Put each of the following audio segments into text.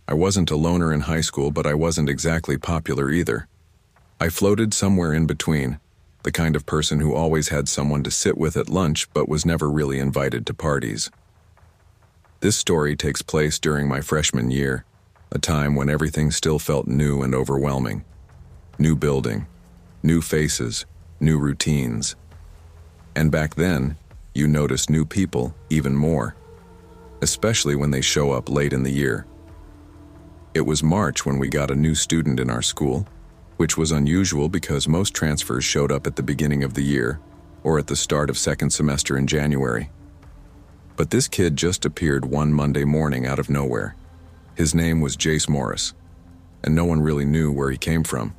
I wasn't a loner in high school, but I wasn't exactly popular either. I floated somewhere in between, the kind of person who always had someone to sit with at lunch but was never really invited to parties. This story takes place during my freshman year, a time when everything still felt new and overwhelming. New building, new faces, new routines. And back then, you notice new people even more, especially when they show up late in the year. It was March when we got a new student in our school, which was unusual because most transfers showed up at the beginning of the year or at the start of second semester in January. But this kid just appeared one Monday morning out of nowhere. His name was Jace Morris, and no one really knew where he came from.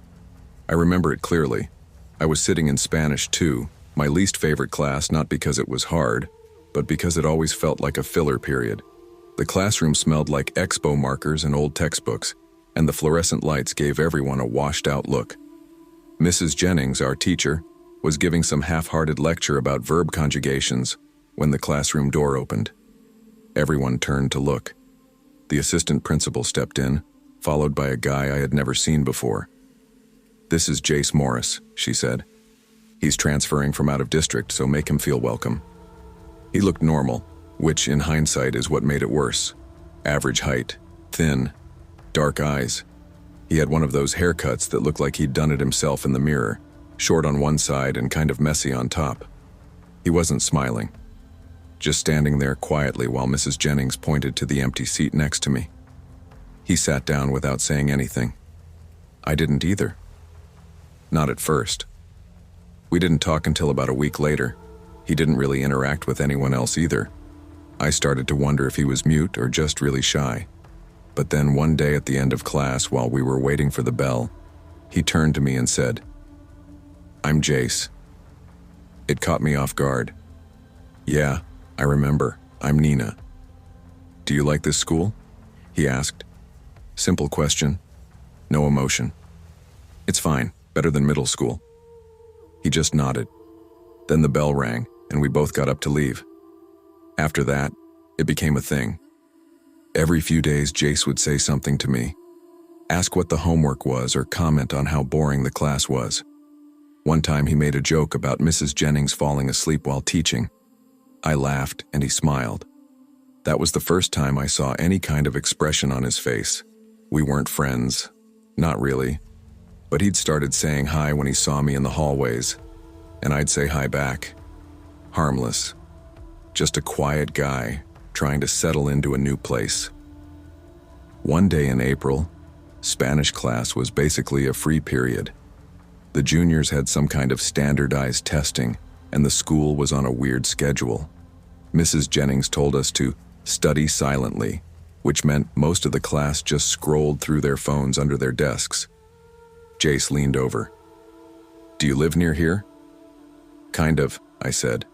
I remember it clearly. I was sitting in Spanish 2, my least favorite class, not because it was hard, but because it always felt like a filler period. The classroom smelled like expo markers and old textbooks, and the fluorescent lights gave everyone a washed-out look. Mrs. Jennings, our teacher, was giving some half-hearted lecture about verb conjugations when the classroom door opened. Everyone turned to look. The assistant principal stepped in, followed by a guy I had never seen before. "This is Jace Morris," she said. "He's transferring from out of district, so make him feel welcome." He looked normal, which in hindsight is what made it worse. Average height, thin, dark eyes. He had one of those haircuts that looked like he'd done it himself in the mirror, short on one side and kind of messy on top. He wasn't smiling, just standing there quietly while Mrs. Jennings pointed to the empty seat next to me. He sat down without saying anything. I didn't either. Not at first. We didn't talk until about a week later. He didn't really interact with anyone else either. I started to wonder if he was mute or just really shy. But then one day at the end of class, while we were waiting for the bell, he turned to me and said, "I'm Jace." It caught me off guard. "Yeah, I remember. I'm Nina." "Do you like this school?" he asked. Simple question. No emotion. "It's fine. Better than middle school." He just nodded. Then the bell rang, and we both got up to leave. After that, it became a thing. Every few days, Jace would say something to me, ask what the homework was or comment on how boring the class was. One time he made a joke about Mrs. Jennings falling asleep while teaching. I laughed and he smiled. That was the first time I saw any kind of expression on his face. We weren't friends, not really, but he'd started saying hi when he saw me in the hallways, and I'd say hi back. Harmless. Just a quiet guy trying to settle into a new place. One day in April, Spanish class was basically a free period. The juniors had some kind of standardized testing, and the school was on a weird schedule. Mrs. Jennings told us to study silently, which meant most of the class just scrolled through their phones under their desks. Jace leaned over. "Do you live near here?" "Kind of," I said.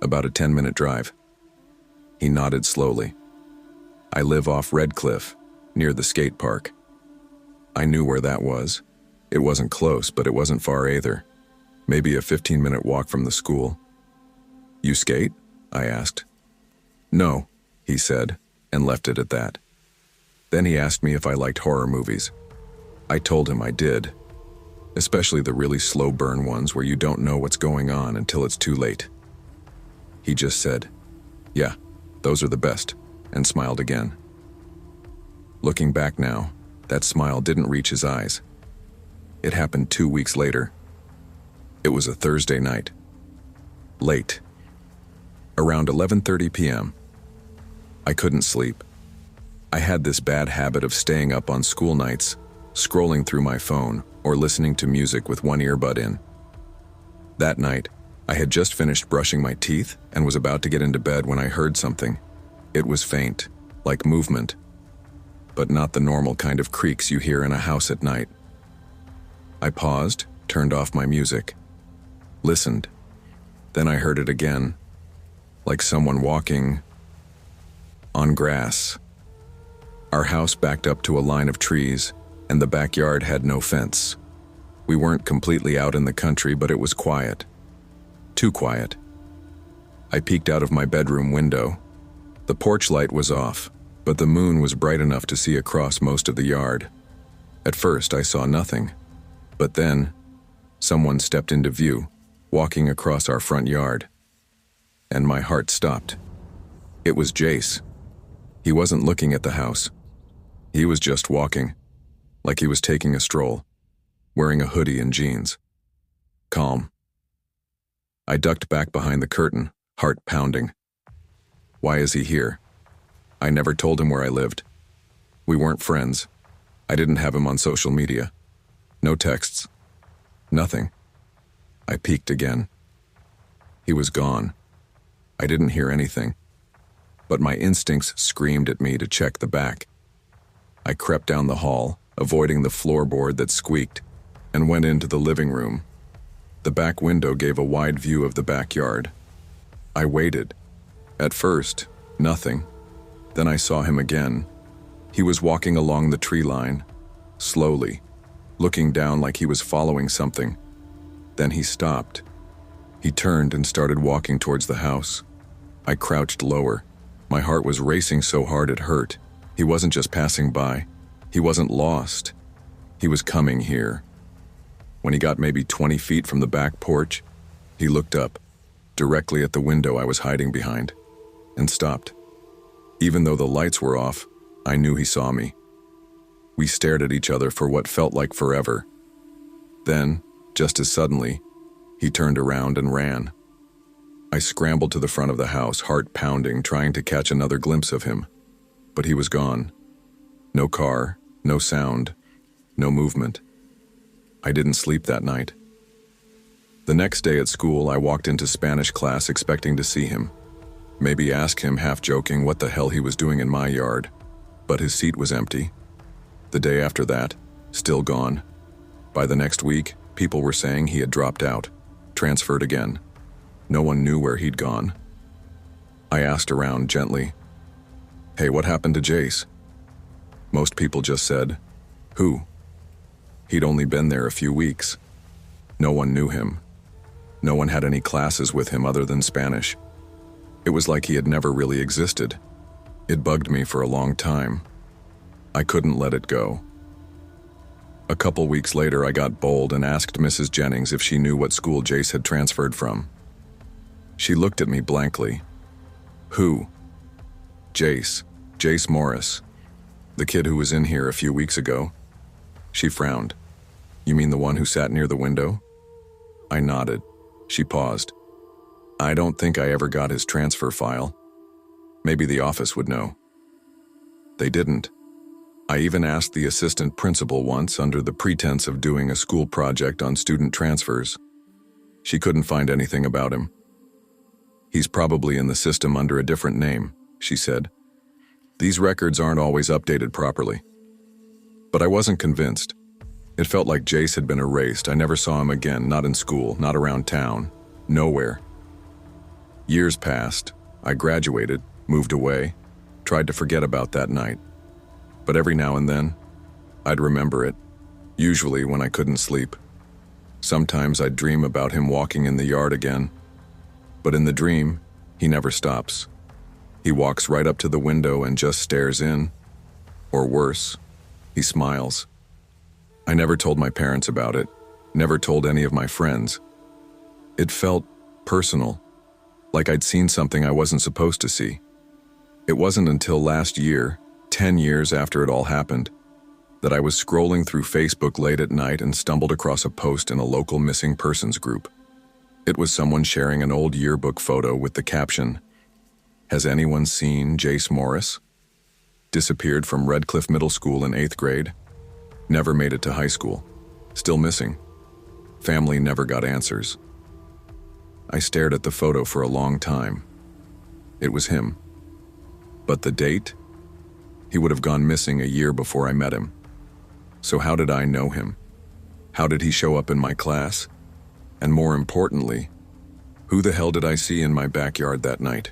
"About a 10-minute drive." He nodded slowly. "I live off Red Cliff, near the skate park." I knew where that was. It wasn't close, but it wasn't far either. Maybe a 15-minute walk from the school. "You skate?" I asked. "No," he said, and left it at that. Then he asked me if I liked horror movies. I told him I did, especially the really slow burn ones where you don't know what's going on until it's too late. He just said, "Yeah, those are the best," and smiled again. Looking back now, that smile didn't reach his eyes. It happened 2 weeks later. It was a Thursday night. Late. Around 11:30 p.m. I couldn't sleep. I had this bad habit of staying up on school nights, scrolling through my phone or listening to music with one earbud in. That night, I had just finished brushing my teeth and was about to get into bed when I heard something. It was faint, like movement, but not the normal kind of creaks you hear in a house at night. I paused, turned off my music, listened. Then I heard it again, like someone walking on grass. Our house backed up to a line of trees, and the backyard had no fence. We weren't completely out in the country, but it was quiet. Too quiet. I peeked out of my bedroom window. The porch light was off, but the moon was bright enough to see across most of the yard. At first, I saw nothing, but then someone stepped into view, walking across our front yard, and my heart stopped. It was Jace. He wasn't looking at the house. He was just walking, like he was taking a stroll, wearing a hoodie and jeans. Calm. I ducked back behind the curtain, heart pounding. Why is he here? I never told him where I lived. We weren't friends. I didn't have him on social media. No texts. Nothing. I peeked again. He was gone. I didn't hear anything, but my instincts screamed at me to check the back. I crept down the hall, avoiding the floorboard that squeaked, and went into the living room. The back window gave a wide view of the backyard. I waited. At first, nothing. Then I saw him again. He was walking along the tree line, slowly, looking down like he was following something. Then he stopped. He turned and started walking towards the house. I crouched lower. My heart was racing so hard it hurt. He wasn't just passing by. He wasn't lost. He was coming here. When he got maybe 20 feet from the back porch, he looked up, directly at the window I was hiding behind, and stopped. Even though the lights were off, I knew he saw me. We stared at each other for what felt like forever. Then, just as suddenly, he turned around and ran. I scrambled to the front of the house, heart pounding, trying to catch another glimpse of him. But he was gone. No car, no sound, no movement. I didn't sleep that night. The next day at school, I walked into Spanish class expecting to see him. Maybe ask him, half joking, what the hell he was doing in my yard. But his seat was empty. The day after that, still gone. By the next week, people were saying he had dropped out, transferred again. No one knew where he'd gone. I asked around gently, "Hey, what happened to Jace?" Most people just said, "Who?" He'd only been there a few weeks. No one knew him. No one had any classes with him other than Spanish. It was like he had never really existed. It bugged me for a long time. I couldn't let it go. A couple weeks later, I got bold and asked Mrs. Jennings if she knew what school Jace had transferred from. She looked at me blankly. "Who?" "Jace. Jace Morris. The kid who was in here a few weeks ago." She frowned. "You mean the one who sat near the window?" I nodded. She paused. "I don't think I ever got his transfer file. Maybe the office would know." They didn't. I even asked the assistant principal once under the pretense of doing a school project on student transfers. She couldn't find anything about him. "He's probably in the system under a different name," she said. "These records aren't always updated properly." But I wasn't convinced. It felt like Jace had been erased. I never saw him again, not in school, not around town, nowhere. Years passed. I graduated, moved away, tried to forget about that night. But every now and then, I'd remember it, usually when I couldn't sleep. Sometimes I'd dream about him walking in the yard again. But in the dream, he never stops. He walks right up to the window and just stares in. Or worse, he smiles. I never told my parents about it, never told any of my friends. It felt personal, like I'd seen something I wasn't supposed to see. It wasn't until last year, 10 years after it all happened, that I was scrolling through Facebook late at night and stumbled across a post in a local missing persons group. It was someone sharing an old yearbook photo with the caption, "Has anyone seen Jace Morris? Disappeared from Red Cliff Middle School in 8th grade. Never made it to high school. Still missing. Family never got answers." I stared at the photo for a long time. It was him. But the date? He would have gone missing a year before I met him. So how did I know him? How did he show up in my class? And more importantly, who the hell did I see in my backyard that night?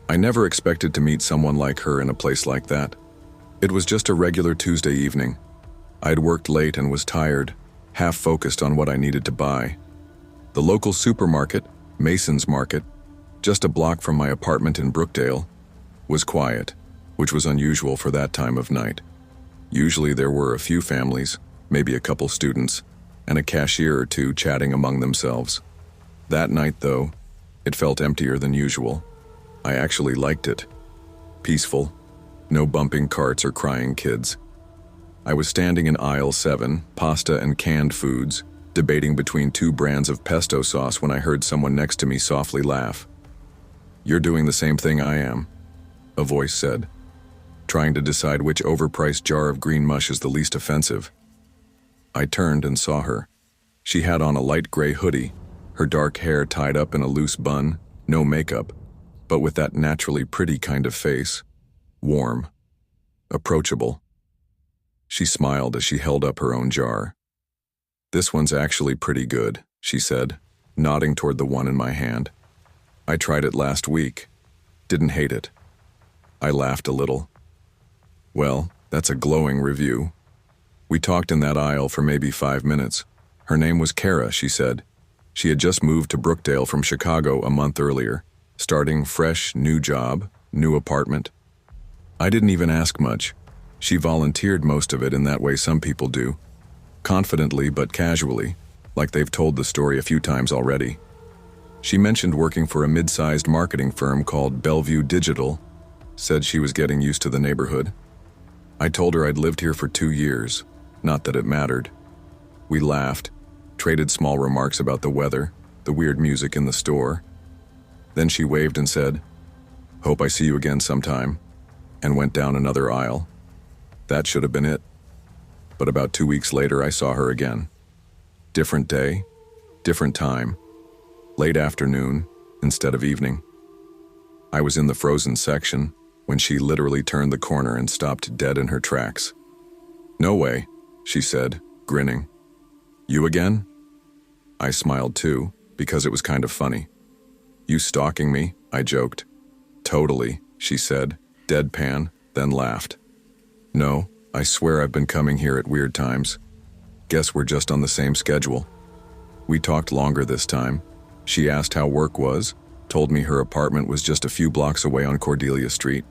I never expected to meet someone like her in a place like that. It was just a regular Tuesday evening. I'd worked late and was tired, half focused on what I needed to buy. The local supermarket, Mason's Market, just a block from my apartment in Brookdale, was quiet, which was unusual for that time of night. Usually there were a few families, maybe a couple students, and a cashier or two chatting among themselves. That night, though, it felt emptier than usual. I actually liked it. Peaceful, no bumping carts or crying kids. I was standing in aisle 7, pasta and canned foods, debating between 2 brands of pesto sauce when I heard someone next to me softly laugh. "You're doing the same thing I am," a voice said, trying to decide which overpriced jar of green mush is the least offensive. I turned and saw her. She had on a light gray hoodie, her dark hair tied up in a loose bun, no makeup, but with that naturally pretty kind of face. Warm. Approachable. She smiled as she held up her own jar. "This one's actually pretty good," she said, nodding toward the one in my hand. "I tried it last week. Didn't hate it." I laughed a little. "Well, that's a glowing review." We talked in that aisle for maybe 5 minutes. Her name was Kara, she said. She had just moved to Brookdale from Chicago a month earlier, starting fresh, new job, new apartment. I didn't even ask much. She volunteered most of it in that way some people do. Confidently but casually, like they've told the story a few times already. She mentioned working for a mid-sized marketing firm called Bellevue Digital, said she was getting used to the neighborhood. I told her I'd lived here for 2 years, not that it mattered. We laughed, traded small remarks about the weather, the weird music in the store. Then she waved and said, "Hope I see you again sometime," and went down another aisle. That should have been it. But about 2 weeks later, I saw her again. Different day, different time. Late afternoon instead of evening. I was in the frozen section when she literally turned the corner and stopped dead in her tracks. "No way," she said, grinning. "You again?" I smiled too, because it was kind of funny. "You stalking me?" I joked. "Totally," she said, deadpan, then laughed. "No, I swear I've been coming here at weird times. Guess we're just on the same schedule." We talked longer this time. She asked how work was, told me her apartment was just a few blocks away on Cordelia Street.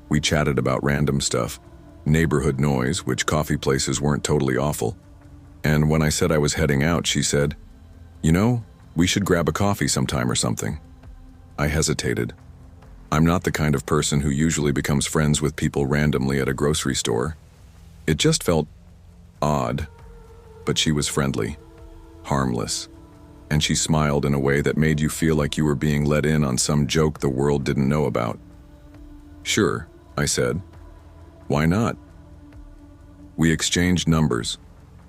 We chatted about random stuff, neighborhood noise, which coffee places weren't totally awful. And when I said I was heading out, she said, "You know, we should grab a coffee sometime or something." I hesitated. I'm not the kind of person who usually becomes friends with people randomly at a grocery store. It just felt odd, but she was friendly, harmless, and she smiled in a way that made you feel like you were being let in on some joke the world didn't know about. "Sure," I said. "Why not?" We exchanged numbers.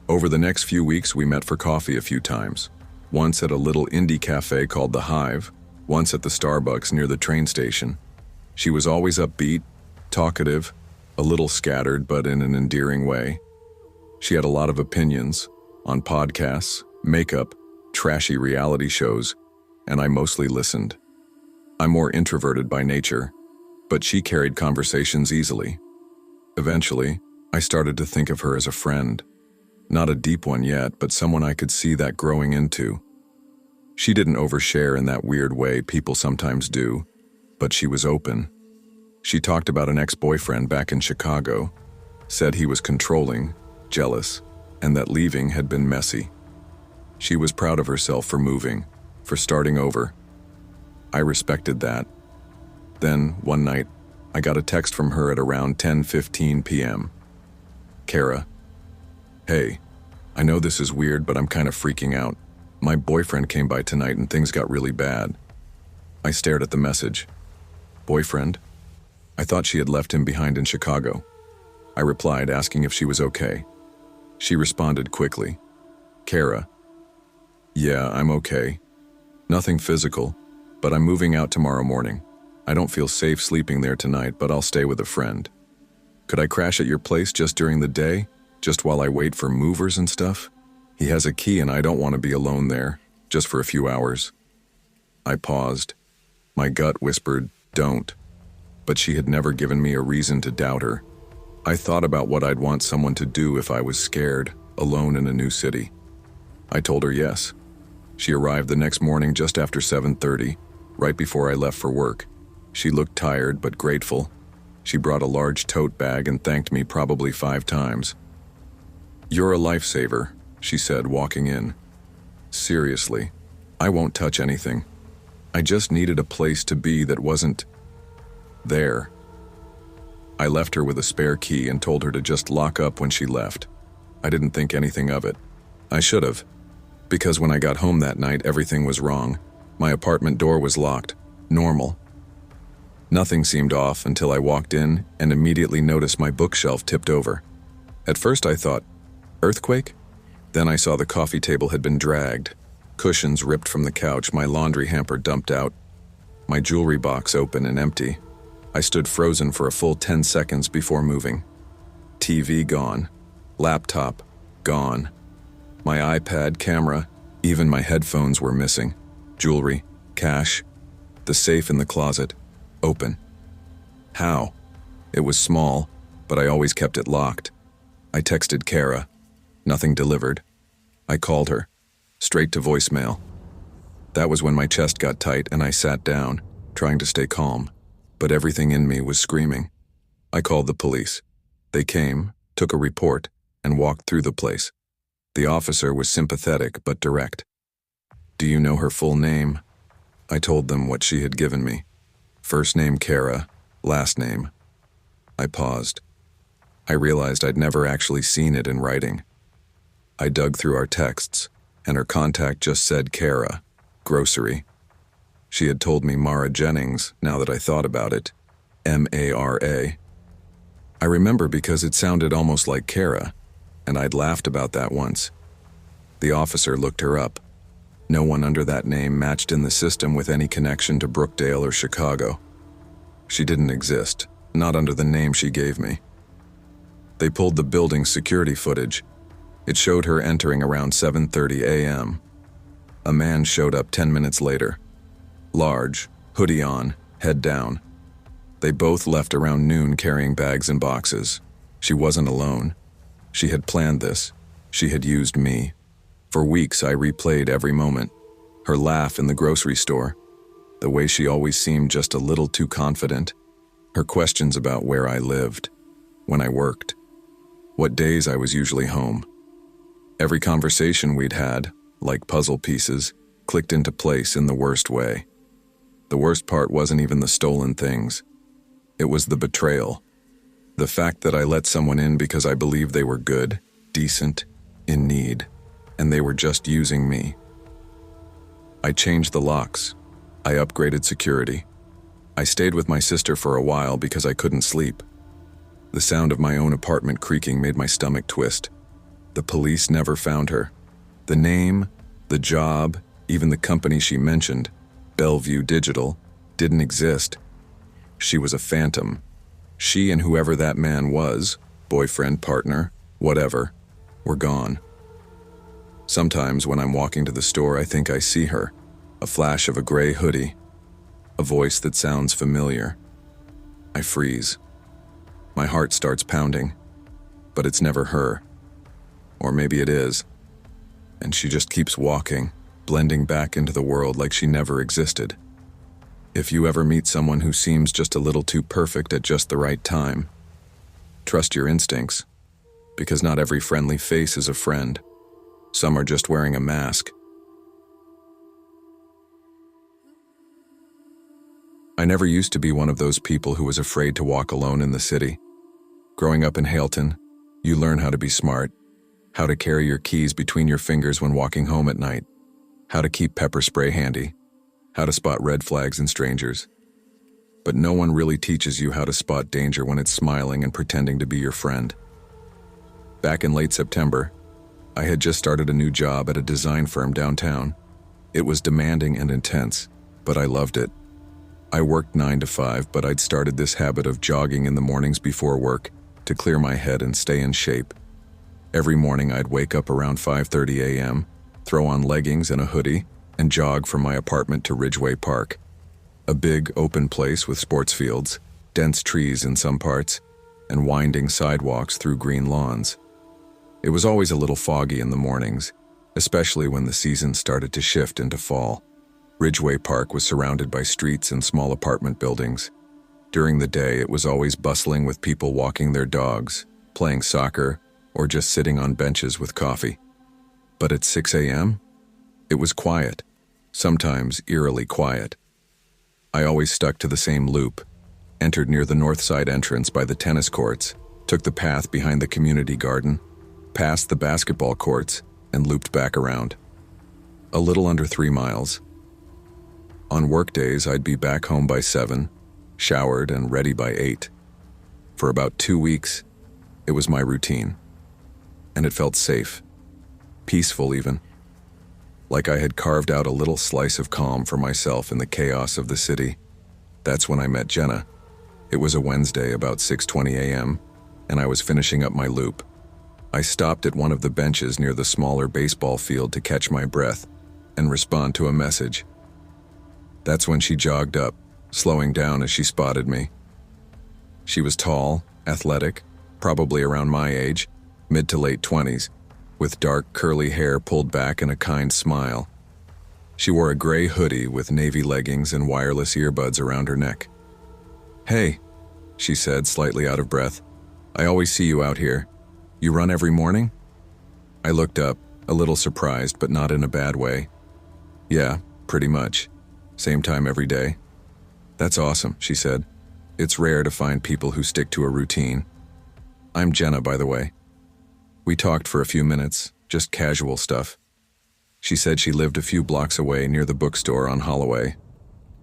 Over the next few weeks, we met for coffee a few times. Once at a little indie cafe called The Hive, once at the Starbucks near the train station. She was always upbeat, talkative, a little scattered but in an endearing way. She had a lot of opinions on podcasts, makeup, trashy reality shows, and I mostly listened. I'm more introverted by nature, but she carried conversations easily. Eventually, I started to think of her as a friend. Not a deep one yet, but someone I could see that growing into. She didn't overshare in that weird way people sometimes do, but she was open. She talked about an ex-boyfriend back in Chicago, said he was controlling, jealous, and that leaving had been messy. She was proud of herself for moving, for starting over. I respected that. Then, one night, I got a text from her at around 10:15 p.m. "Kara, hey, I know this is weird, but I'm kind of freaking out. My boyfriend came by tonight and things got really bad." I stared at the message. "Boyfriend?" I thought she had left him behind in Chicago. I replied, asking if she was okay. She responded quickly. "Kara, yeah, I'm okay. Nothing physical, but I'm moving out tomorrow morning. I don't feel safe sleeping there tonight, but I'll stay with a friend. Could I crash at your place just during the day, just while I wait for movers and stuff? He has a key and I don't want to be alone there, just for a few hours." I paused. My gut whispered, "Don't." But she had never given me a reason to doubt her. I thought about what I'd want someone to do if I was scared, alone in a new city. I told her yes. She arrived the next morning just after 7:30, right before I left for work. She looked tired but grateful. She brought a large tote bag and thanked me probably 5 times. "You're a lifesaver," she said, walking in. "Seriously, I won't touch anything. I just needed a place to be that wasn't there." I left her with a spare key and told her to just lock up when she left. I didn't think anything of it. I should have, because when I got home that night, everything was wrong. My apartment door was locked. Normal. Nothing seemed off until I walked in and immediately noticed my bookshelf tipped over. At first I thought, earthquake? Then I saw the coffee table had been dragged, cushions ripped from the couch, my laundry hamper dumped out, my jewelry box open and empty. I stood frozen for a full 10 seconds before moving. TV gone. Laptop gone. My iPad, camera, even my headphones were missing. Jewelry, cash, the safe in the closet, open. How? It was small, but I always kept it locked. I texted Kara. Nothing delivered. I called her. Straight to voicemail. That was when my chest got tight and I sat down, trying to stay calm. But everything in me was screaming. I called the police. They came, took a report, and walked through the place. The officer was sympathetic but direct. "Do you know her full name?" I told them what she had given me. First name Kara, last name. I paused. I realized I'd never actually seen it in writing. I dug through our texts, and her contact just said Kara, grocery. She had told me Mara Jennings, now that I thought about it. M-A-R-A. I remember because it sounded almost like Kara, and I'd laughed about that once. The officer looked her up. No one under that name matched in the system with any connection to Brookdale or Chicago. She didn't exist, not under the name she gave me. They pulled the building's security footage. It showed her entering around 7:30 a.m. A man showed up 10 minutes later. Large, hoodie on, head down. They both left around noon carrying bags and boxes. She wasn't alone. She had planned this. She had used me. For weeks I replayed every moment. Her laugh in the grocery store. The way she always seemed just a little too confident. Her questions about where I lived. When I worked. What days I was usually home. Every conversation we'd had, like puzzle pieces, clicked into place in the worst way. The worst part wasn't even the stolen things. It was the betrayal. The fact that I let someone in because I believed they were good, decent, in need, and they were just using me. I changed the locks. I upgraded security. I stayed with my sister for a while because I couldn't sleep. The sound of my own apartment creaking made my stomach twist. The police never found her. The name, the job, even the company she mentioned, Bellevue Digital, didn't exist. She was a phantom. She and whoever that man was, boyfriend, partner, whatever, were gone. Sometimes when I'm walking to the store, I think I see her, a flash of a gray hoodie, a voice that sounds familiar. I freeze. My heart starts pounding, but it's never her. Or maybe it is. And she just keeps walking, blending back into the world like she never existed. If you ever meet someone who seems just a little too perfect at just the right time, trust your instincts, because not every friendly face is a friend. Some are just wearing a mask. I never used to be one of those people who was afraid to walk alone in the city. Growing up in Halton, you learn how to be smart, how to carry your keys between your fingers when walking home at night, how to keep pepper spray handy, how to spot red flags in strangers. But no one really teaches you how to spot danger when it's smiling and pretending to be your friend. Back in late September, I had just started a new job at a design firm downtown. It was demanding and intense, but I loved it. I worked 9 to 5, but I'd started this habit of jogging in the mornings before work to clear my head and stay in shape. Every morning I'd wake up around 5:30 a.m., throw on leggings and a hoodie, and jog from my apartment to Ridgeway Park. A big, open place with sports fields, dense trees in some parts, and winding sidewalks through green lawns. It was always a little foggy in the mornings, especially when the season started to shift into fall. Ridgeway Park was surrounded by streets and small apartment buildings. During the day, it was always bustling with people walking their dogs, playing soccer, or just sitting on benches with coffee. But at 6 a.m., it was quiet, sometimes eerily quiet. I always stuck to the same loop, entered near the north side entrance by the tennis courts, took the path behind the community garden, passed the basketball courts, and looped back around. A little under 3 miles. On work days, I'd be back home by 7, showered and ready by 8. For about 2 weeks, it was my routine. And it felt safe, peaceful even. Like I had carved out a little slice of calm for myself in the chaos of the city. That's when I met Jenna. It was a Wednesday about 6:20 a.m., and I was finishing up my loop. I stopped at one of the benches near the smaller baseball field to catch my breath and respond to a message. That's when she jogged up, slowing down as she spotted me. She was tall, athletic, probably around my age, mid to late 20s, with dark curly hair pulled back and a kind smile. She wore a gray hoodie with navy leggings and wireless earbuds around her neck. "Hey," she said, slightly out of breath. "I always see you out here. You run every morning?" I looked up, a little surprised, but not in a bad way. "Yeah, pretty much. Same time every day." "That's awesome," she said. "It's rare to find people who stick to a routine." "I'm Jenna, by the way." We talked for a few minutes, just casual stuff. She said she lived a few blocks away near the bookstore on Holloway,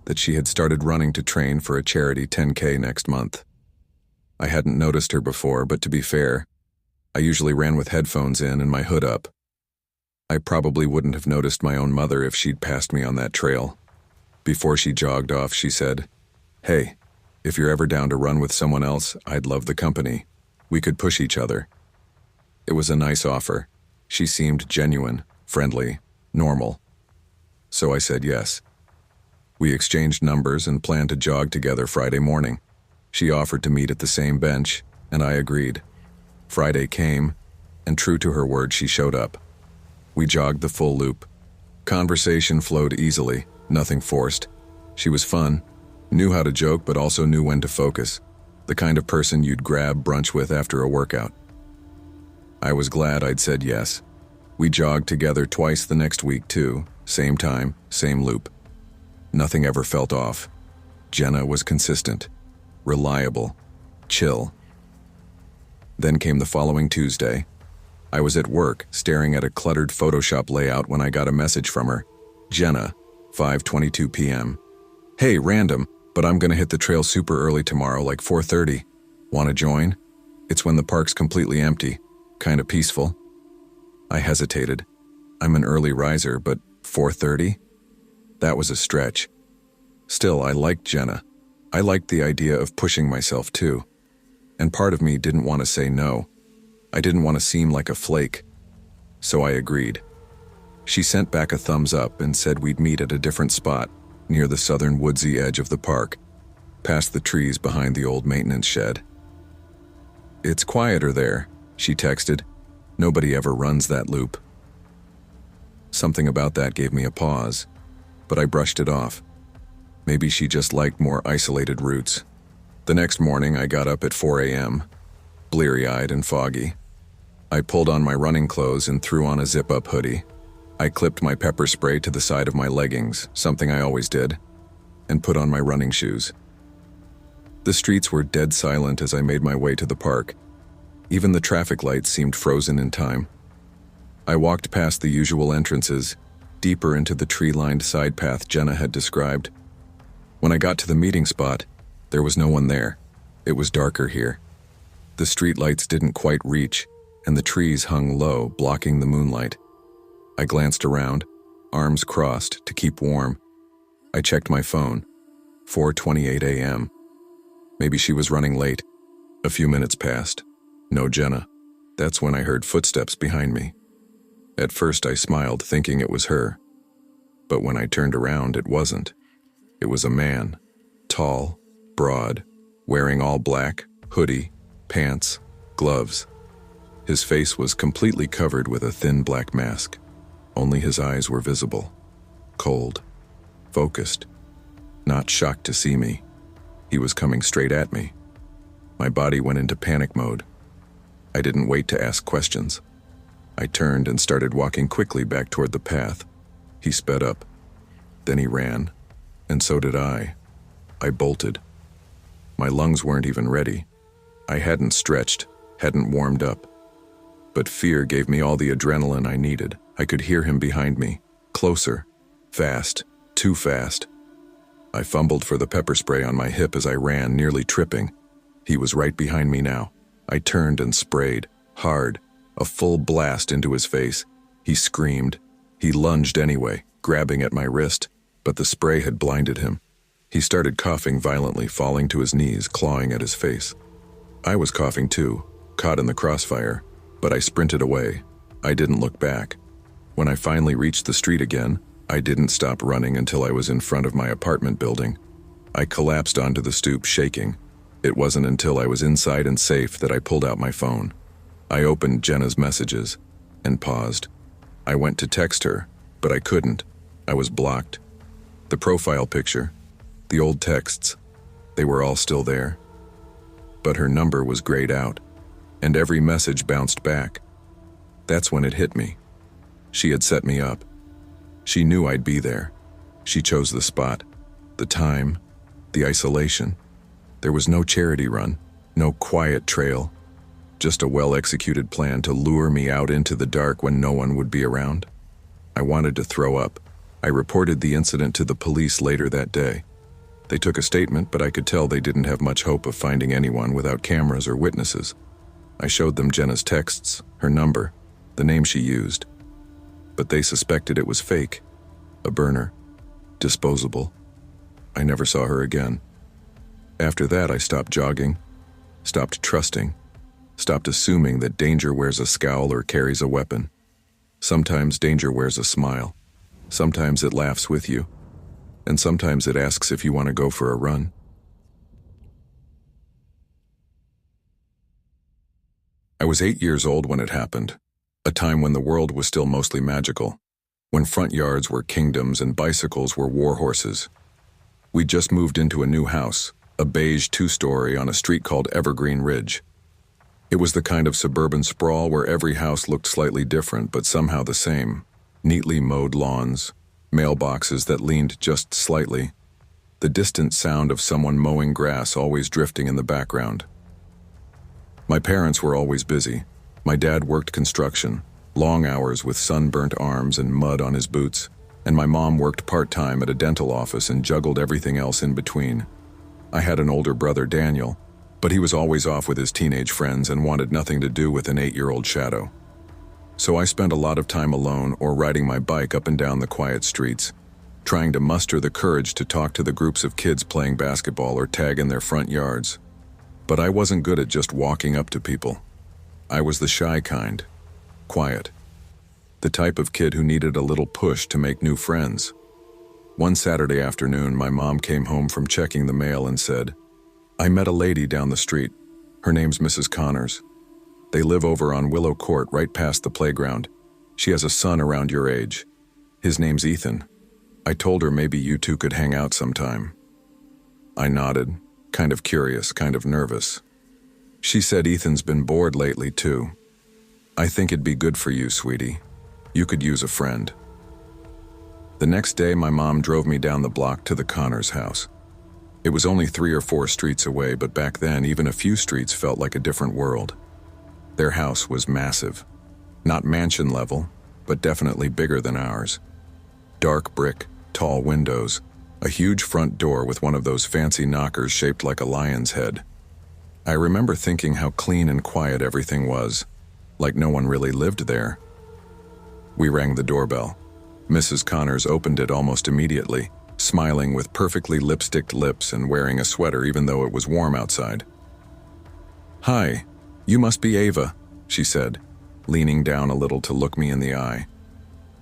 that she had started running to train for a charity 10K next month. I hadn't noticed her before, but to be fair, I usually ran with headphones in and my hood up. I probably wouldn't have noticed my own mother if she'd passed me on that trail. Before she jogged off, she said, "Hey, if you're ever down to run with someone else, I'd love the company. We could push each other." It was a nice offer. She seemed genuine, friendly, normal. So I said yes. We exchanged numbers and planned to jog together Friday morning. She offered to meet at the same bench, and I agreed. Friday came, and true to her word, she showed up. We jogged the full loop. Conversation flowed easily, nothing forced. She was fun, knew how to joke but also knew when to focus, the kind of person you'd grab brunch with after a workout. I was glad I'd said yes. We jogged together twice the next week too, same time, same loop. Nothing ever felt off. Jenna was consistent, reliable, chill. Then came the following Tuesday. I was at work, staring at a cluttered Photoshop layout when I got a message from her. "Jenna, 5:22 p.m. Hey, random, but I'm gonna hit the trail super early tomorrow, like 4:30. Wanna join? It's when the park's completely empty, kinda peaceful." I hesitated. I'm an early riser, but 4:30? That was a stretch. Still, I liked Jenna. I liked the idea of pushing myself too. And part of me didn't want to say no. I didn't want to seem like a flake. So I agreed. She sent back a thumbs up and said we'd meet at a different spot, near the southern woodsy edge of the park, past the trees behind the old maintenance shed. "It's quieter there," she texted. "Nobody ever runs that loop." Something about that gave me a pause, but I brushed it off. Maybe she just liked more isolated routes. The next morning, I got up at 4 a.m., bleary-eyed and foggy. I pulled on my running clothes and threw on a zip-up hoodie. I clipped my pepper spray to the side of my leggings, something I always did, and put on my running shoes. The streets were dead silent as I made my way to the park. Even the traffic lights seemed frozen in time. I walked past the usual entrances, deeper into the tree-lined side path Jenna had described. When I got to the meeting spot, there was no one there. It was darker here. The streetlights didn't quite reach, and the trees hung low, blocking the moonlight. I glanced around, arms crossed to keep warm. I checked my phone. 4:28 a.m. Maybe she was running late. A few minutes passed. No Jenna. That's when I heard footsteps behind me. At first I smiled, thinking it was her. But when I turned around, it wasn't. It was a man. Tall, broad, wearing all black, hoodie, pants, gloves. His face was completely covered with a thin black mask. Only his eyes were visible. Cold. focused, not shocked to see me. He was coming straight at me. My body went into panic mode. I didn't wait to ask questions. I turned and started walking quickly back toward the path. He sped up. Then he ran, and so did I. I bolted. My lungs weren't even ready. I hadn't stretched, hadn't warmed up. But fear gave me all the adrenaline I needed. I could hear him behind me, closer, fast, too fast. I fumbled for the pepper spray on my hip as I ran, nearly tripping. He was right behind me now. I turned and sprayed, hard, a full blast into his face. He screamed. He lunged anyway, grabbing at my wrist, but the spray had blinded him. He started coughing violently, falling to his knees, clawing at his face. I was coughing too, caught in the crossfire, but I sprinted away. I didn't look back. When I finally reached the street again, I didn't stop running until I was in front of my apartment building. I collapsed onto the stoop, shaking. It wasn't until I was inside and safe that I pulled out my phone. I opened Jenna's messages and paused. I went to text her, but I couldn't. I was blocked. The profile picture, the old texts, they were all still there. But her number was grayed out, and every message bounced back. That's when it hit me. She had set me up. She knew I'd be there. She chose the spot, the time, the isolation. There was no charity run, no quiet trail, just a well-executed plan to lure me out into the dark when no one would be around. I wanted to throw up. I reported the incident to the police later that day. They took a statement, but I could tell they didn't have much hope of finding anyone without cameras or witnesses. I showed them Jenna's texts, her number, the name she used. But they suspected it was fake, a burner, disposable. I never saw her again. After that, I stopped jogging, stopped trusting, stopped assuming that danger wears a scowl or carries a weapon. Sometimes danger wears a smile. Sometimes it laughs with you. And sometimes it asks if you want to go for a run. I was 8 years old when it happened, a time when the world was still mostly magical, when front yards were kingdoms and bicycles were war horses. We'd just moved into a new house, a beige 2-story on a street called Evergreen Ridge. It was the kind of suburban sprawl where every house looked slightly different but somehow the same. Neatly mowed lawns, mailboxes that leaned just slightly, the distant sound of someone mowing grass always drifting in the background. My parents were always busy. My dad worked construction, long hours with sunburnt arms and mud on his boots, and my mom worked part-time at a dental office and juggled everything else in between. I had an older brother, Daniel, but he was always off with his teenage friends and wanted nothing to do with an 8-year-old shadow. So I spent a lot of time alone or riding my bike up and down the quiet streets, trying to muster the courage to talk to the groups of kids playing basketball or tag in their front yards. But I wasn't good at just walking up to people. I was the shy kind, quiet, the type of kid who needed a little push to make new friends. One Saturday afternoon, my mom came home from checking the mail and said, "I met a lady down the street. Her name's Mrs. Connors. They live over on Willow Court right past the playground. She has a son around your age. His name's Ethan. I told her maybe you two could hang out sometime." I nodded, kind of curious, kind of nervous. She said Ethan's been bored lately too. "I think it'd be good for you, sweetie. You could use a friend." The next day, my mom drove me down the block to the Connors house. It was only 3 or 4 streets away, but back then, even a few streets felt like a different world. Their house was massive. Not mansion level, but definitely bigger than ours. Dark brick, tall windows, a huge front door with one of those fancy knockers shaped like a lion's head. I remember thinking how clean and quiet everything was, like no one really lived there. We rang the doorbell. Mrs. Connors opened it almost immediately, smiling with perfectly lipsticked lips and wearing a sweater even though it was warm outside. "Hi, you must be Ava," she said, leaning down a little to look me in the eye.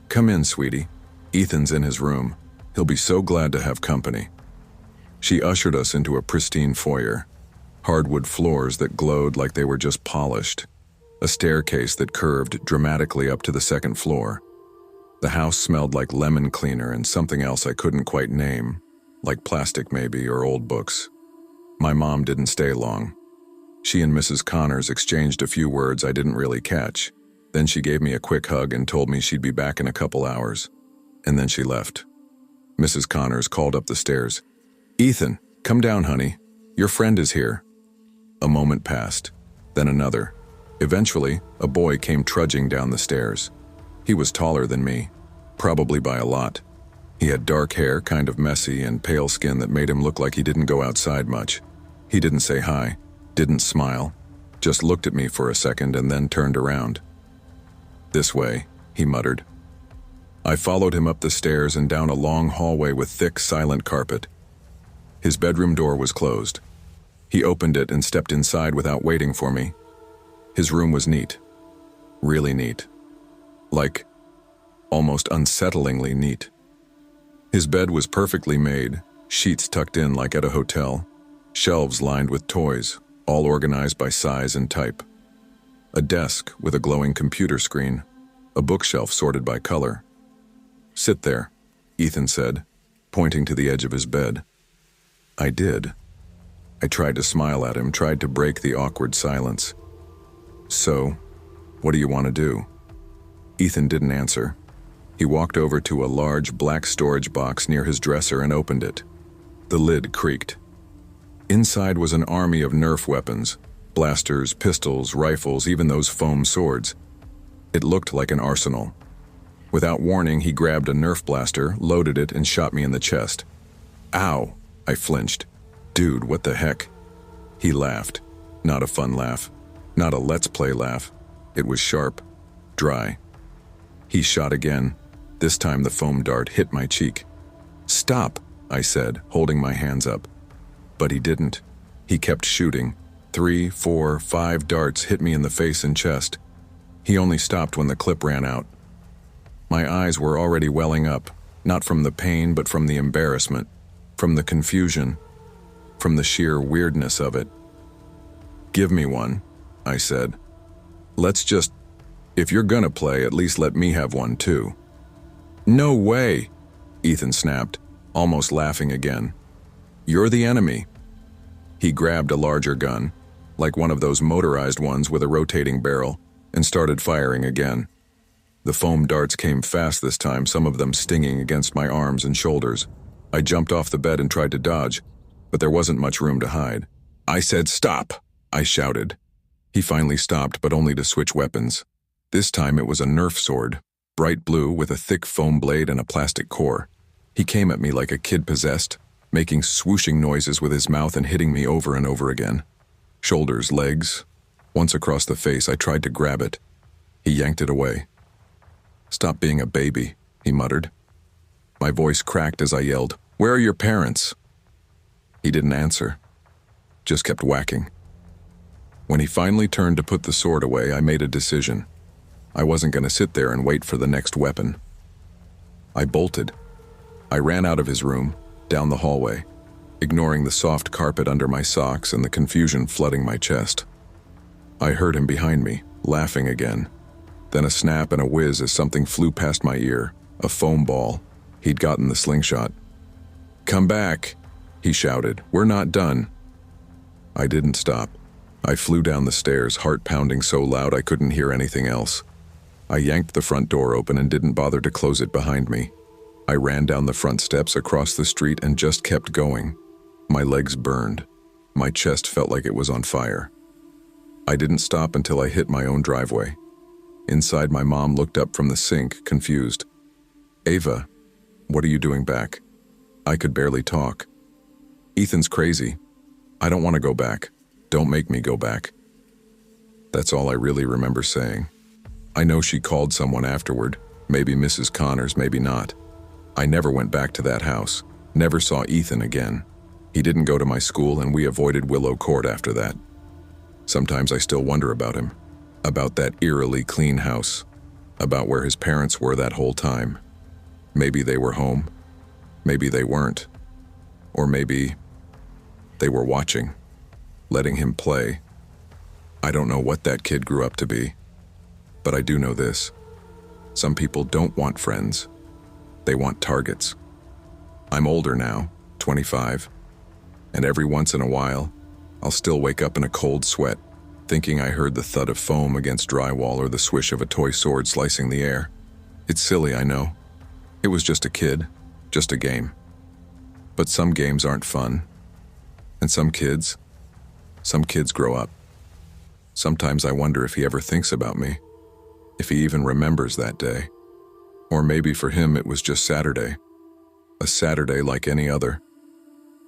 "Come in, sweetie. Ethan's in his room. He'll be so glad to have company." She ushered us into a pristine foyer, hardwood floors that glowed like they were just polished, a staircase that curved dramatically up to the second floor. The house smelled like lemon cleaner and something else I couldn't quite name, like plastic maybe or old books. My mom didn't stay long. She and Mrs. Connors exchanged a few words I didn't really catch. Then she gave me a quick hug and told me she'd be back in a couple hours. And then she left. Mrs. Connors called up the stairs. "Ethan, come down, honey. Your friend is here." A moment passed, then another. Eventually, a boy came trudging down the stairs. He was taller than me, probably by a lot. He had dark hair, kind of messy, and pale skin that made him look like he didn't go outside much. He didn't say hi, didn't smile, just looked at me for a second and then turned around. "This way," he muttered. I followed him up the stairs and down a long hallway with thick, silent carpet. His bedroom door was closed. He opened it and stepped inside without waiting for me. His room was neat. Really neat. Like, almost unsettlingly neat. His bed was perfectly made, sheets tucked in like at a hotel, shelves lined with toys, all organized by size and type. A desk with a glowing computer screen, a bookshelf sorted by color. "Sit there," Ethan said, pointing to the edge of his bed. I did. I tried to smile at him, tried to break the awkward silence. "So, what do you want to do?" Ethan didn't answer. He walked over to a large black storage box near his dresser and opened it. The lid creaked. Inside was an army of Nerf weapons, blasters, pistols, rifles, even those foam swords. It looked like an arsenal. Without warning, he grabbed a Nerf blaster, loaded it, and shot me in the chest. "Ow!" I flinched. "Dude, what the heck?" He laughed. Not a fun laugh. Not a let's play laugh. It was sharp. Dry. He shot again. This time the foam dart hit my cheek. "Stop," I said, holding my hands up. But he didn't. He kept shooting. 3, 4, 5 darts hit me in the face and chest. He only stopped when the clip ran out. My eyes were already welling up, not from the pain but from the embarrassment, from the confusion, from the sheer weirdness of it. "Give me one," I said. If you're gonna play, at least let me have one too." "No way," Ethan snapped, almost laughing again. "You're the enemy." He grabbed a larger gun, like one of those motorized ones with a rotating barrel, and started firing again. The foam darts came fast this time, some of them stinging against my arms and shoulders. I jumped off the bed and tried to dodge, but there wasn't much room to hide. "I said stop," I shouted. He finally stopped, but only to switch weapons. This time it was a Nerf sword, bright blue with a thick foam blade and a plastic core. He came at me like a kid possessed, making swooshing noises with his mouth and hitting me over and over again. Shoulders, legs. Once across the face, I tried to grab it. He yanked it away. "Stop being a baby," he muttered. My voice cracked as I yelled, "Where are your parents?" He didn't answer, just kept whacking. When he finally turned to put the sword away, I made a decision. I wasn't going to sit there and wait for the next weapon. I bolted. I ran out of his room, down the hallway, ignoring the soft carpet under my socks and the confusion flooding my chest. I heard him behind me, laughing again. Then a snap and a whiz as something flew past my ear, a foam ball. He'd gotten the slingshot. "Come back," he shouted. "We're not done." I didn't stop. I flew down the stairs, heart pounding so loud I couldn't hear anything else. I yanked the front door open and didn't bother to close it behind me. I ran down the front steps, across the street, and just kept going. My legs burned. My chest felt like it was on fire. I didn't stop until I hit my own driveway. Inside, my mom looked up from the sink, confused. "Ava, what are you doing back?" I could barely talk. "Ethan's crazy. I don't want to go back. Don't make me go back." That's all I really remember saying. I know she called someone afterward, maybe Mrs. Connors, maybe not. I never went back to that house, never saw Ethan again. He didn't go to my school and we avoided Willow Court after that. Sometimes I still wonder about him, about that eerily clean house, about where his parents were that whole time. Maybe they were home, maybe they weren't, or maybe they were watching, letting him play. I don't know what that kid grew up to be. But I do know this. Some people don't want friends. They want targets. I'm older now, 25, and every once in a while, I'll still wake up in a cold sweat, thinking I heard the thud of foam against drywall or the swish of a toy sword slicing the air. It's silly, I know. It was just a kid, just a game. But some games aren't fun. And some kids grow up. Sometimes I wonder if he ever thinks about me, if he even remembers that day. Or maybe for him it was just Saturday, a Saturday like any other.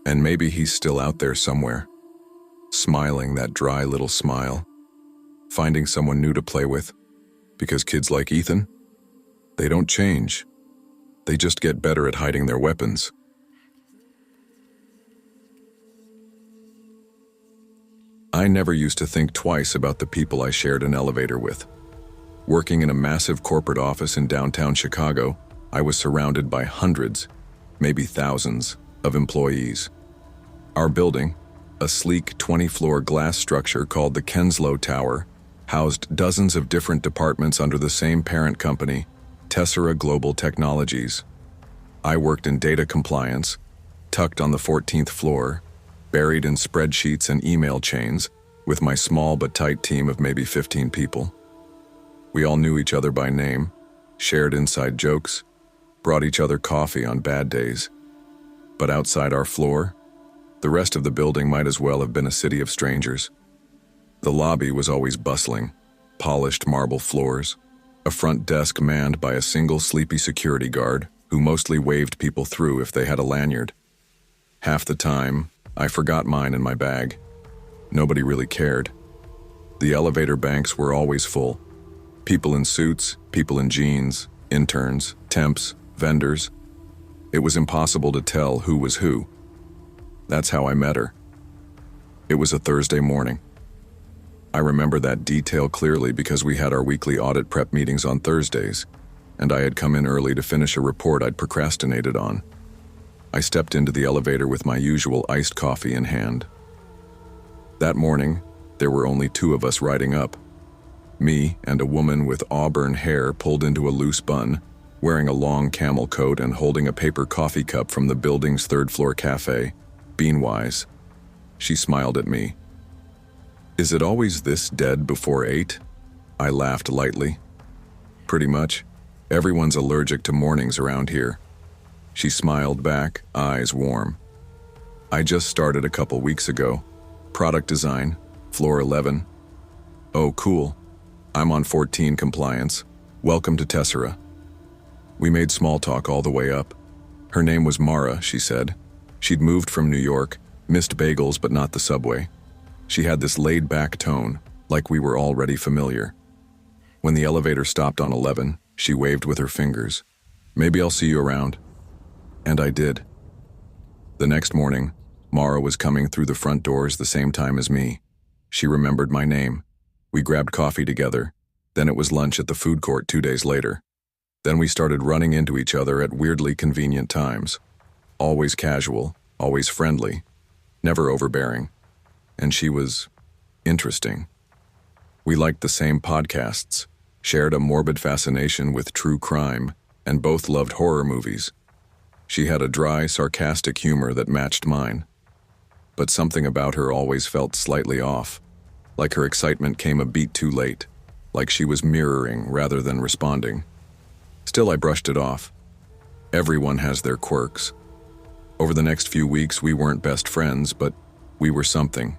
And maybe he's still out there somewhere, smiling that dry little smile, finding someone new to play with, because kids like Ethan, they don't change. They just get better at hiding their weapons. I never used to think twice about the people I shared an elevator with. Working in a massive corporate office in downtown Chicago, I was surrounded by hundreds, maybe thousands, of employees. Our building, a sleek 20-floor glass structure called the Kenslow Tower, housed dozens of different departments under the same parent company, Tessera Global Technologies. I worked in data compliance, tucked on the 14th floor, buried in spreadsheets and email chains, with my small but tight team of maybe 15 people. We all knew each other by name, shared inside jokes, brought each other coffee on bad days. But outside our floor, the rest of the building might as well have been a city of strangers. The lobby was always bustling, polished marble floors, a front desk manned by a single sleepy security guard who mostly waved people through if they had a lanyard. Half the time, I forgot mine in my bag. Nobody really cared. The elevator banks were always full. People in suits, people in jeans, interns, temps, vendors. It was impossible to tell who was who. That's how I met her. It was a Thursday morning. I remember that detail clearly because we had our weekly audit prep meetings on Thursdays, and I had come in early to finish a report I'd procrastinated on. I stepped into the elevator with my usual iced coffee in hand. That morning, there were only two of us riding up. Me and a woman with auburn hair pulled into a loose bun, wearing a long camel coat and holding a paper coffee cup from the building's third-floor cafe, Beanwise. She smiled at me. "Is it always this dead before 8?" I laughed lightly. "Pretty much. Everyone's allergic to mornings around here." She smiled back, eyes warm. "I just started a couple weeks ago. Product design, floor 11. "Oh, cool. I'm on 14 compliance. Welcome to Tessera." We made small talk all the way up. Her name was Mara, she said. She'd moved from New York, missed bagels but not the subway. She had this laid-back tone, like we were already familiar. When the elevator stopped on 11, she waved with her fingers. "Maybe I'll see you around." And I did. The next morning, Mara was coming through the front doors the same time as me. She remembered my name. We grabbed coffee together. Then it was lunch at the food court 2 days later. Then we started running into each other at weirdly convenient times. Always casual, always friendly, never overbearing. And she was interesting. We liked the same podcasts, shared a morbid fascination with true crime, and both loved horror movies. She had a dry, sarcastic humor that matched mine. But something about her always felt slightly off, like her excitement came a beat too late, like she was mirroring rather than responding. Still, I brushed it off. Everyone has their quirks. Over the next few weeks, we weren't best friends, but we were something.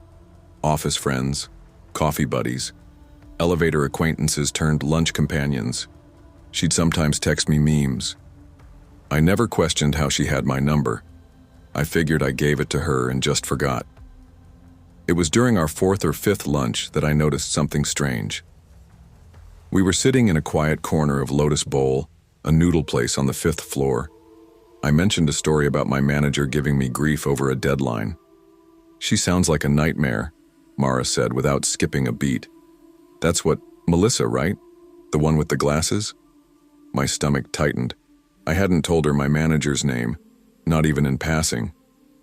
Office friends, coffee buddies, elevator acquaintances turned lunch companions. She'd sometimes text me memes. I never questioned how she had my number. I figured I gave it to her and just forgot. It was during our 4th or 5th lunch that I noticed something strange. We were sitting in a quiet corner of Lotus Bowl, a noodle place on the 5th floor. I mentioned a story about my manager giving me grief over a deadline. "She sounds like a nightmare," Mara said without skipping a beat. "That's what, Melissa, right? The one with the glasses?" My stomach tightened. I hadn't told her my manager's name, not even in passing.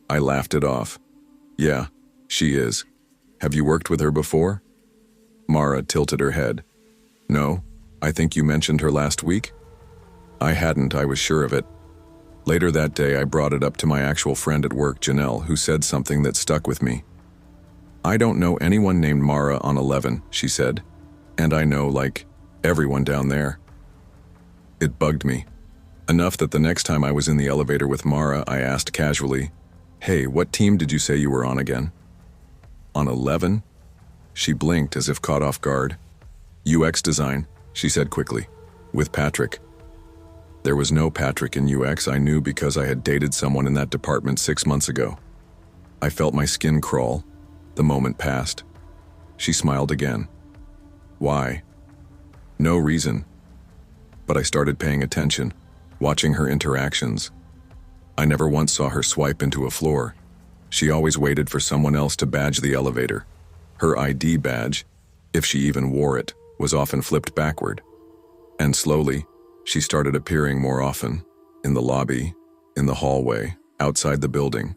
I laughed it off. "Yeah, she is. Have you worked with her before?" Mara tilted her head. "No, I think you mentioned her last week?" I hadn't, I was sure of it. Later that day, I brought it up to my actual friend at work, Janelle, who said something that stuck with me. "I don't know anyone named Mara on 11, she said. "And I know, like, everyone down there." It bugged me. Enough that the next time I was in the elevator with Mara, I asked casually, "Hey, what team did you say you were on again?" "On 11? She blinked as if caught off guard. "UX design," she said quickly. "With Patrick." There was no Patrick in UX, I knew, because I had dated someone in that department 6 months ago. I felt my skin crawl. The moment passed. She smiled again. Why? No reason. But I started paying attention, watching her interactions. I never once saw her swipe into a floor. She always waited for someone else to badge the elevator. Her ID badge, if she even wore it, was often flipped backward. And slowly, she started appearing more often, in the lobby, in the hallway, outside the building.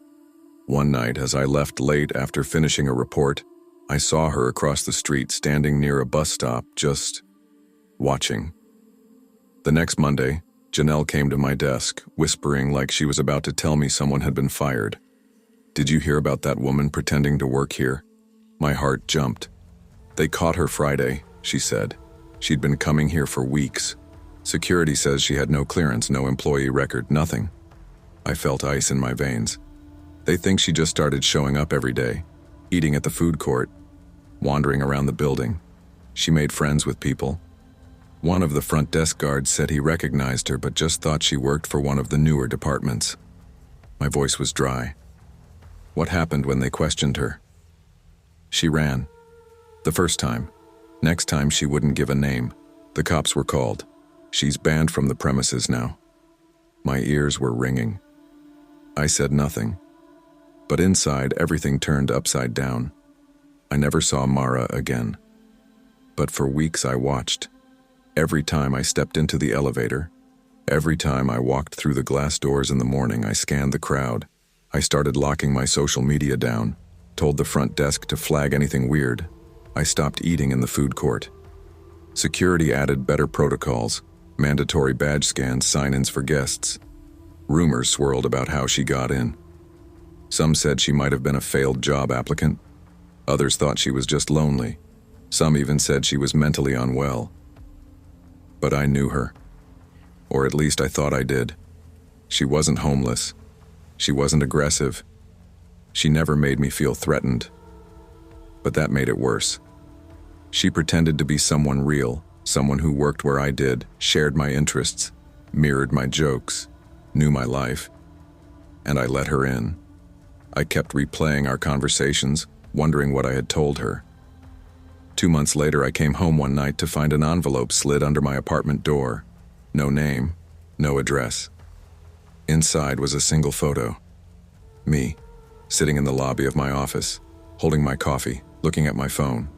One night, as I left late after finishing a report, I saw her across the street standing near a bus stop, just watching. The next Monday, Janelle came to my desk, whispering like she was about to tell me someone had been fired. "Did you hear about that woman pretending to work here?" My heart jumped. "They caught her Friday," she said. "She'd been coming here for weeks. Security says she had no clearance, no employee record, nothing." I felt ice in my veins. They think she just started showing up every day, eating at the food court, wandering around the building. She made friends with people. One of the front desk guards said he recognized her but just thought she worked for one of the newer departments. My voice was dry. What happened when they questioned her? She ran. The first time. Next time she wouldn't give a name. The cops were called. She's banned from the premises now. My ears were ringing. I said nothing. But inside, everything turned upside down. I never saw Mara again. But for weeks I watched. Every time I stepped into the elevator, every time I walked through the glass doors in the morning, I scanned the crowd. I started locking my social media down, told the front desk to flag anything weird. I stopped eating in the food court. Security added better protocols, mandatory badge scans, sign-ins for guests. Rumors swirled about how she got in. Some said she might have been a failed job applicant. Others thought she was just lonely. Some even said she was mentally unwell. But I knew her. Or at least I thought I did. She wasn't homeless. She wasn't aggressive. She never made me feel threatened. But that made it worse. She pretended to be someone real, someone who worked where I did, shared my interests, mirrored my jokes, knew my life. And I let her in. I kept replaying our conversations, wondering what I had told her. 2 months later, I came home one night to find an envelope slid under my apartment door. No name, no address. Inside was a single photo. Me, sitting in the lobby of my office, holding my coffee, looking at my phone.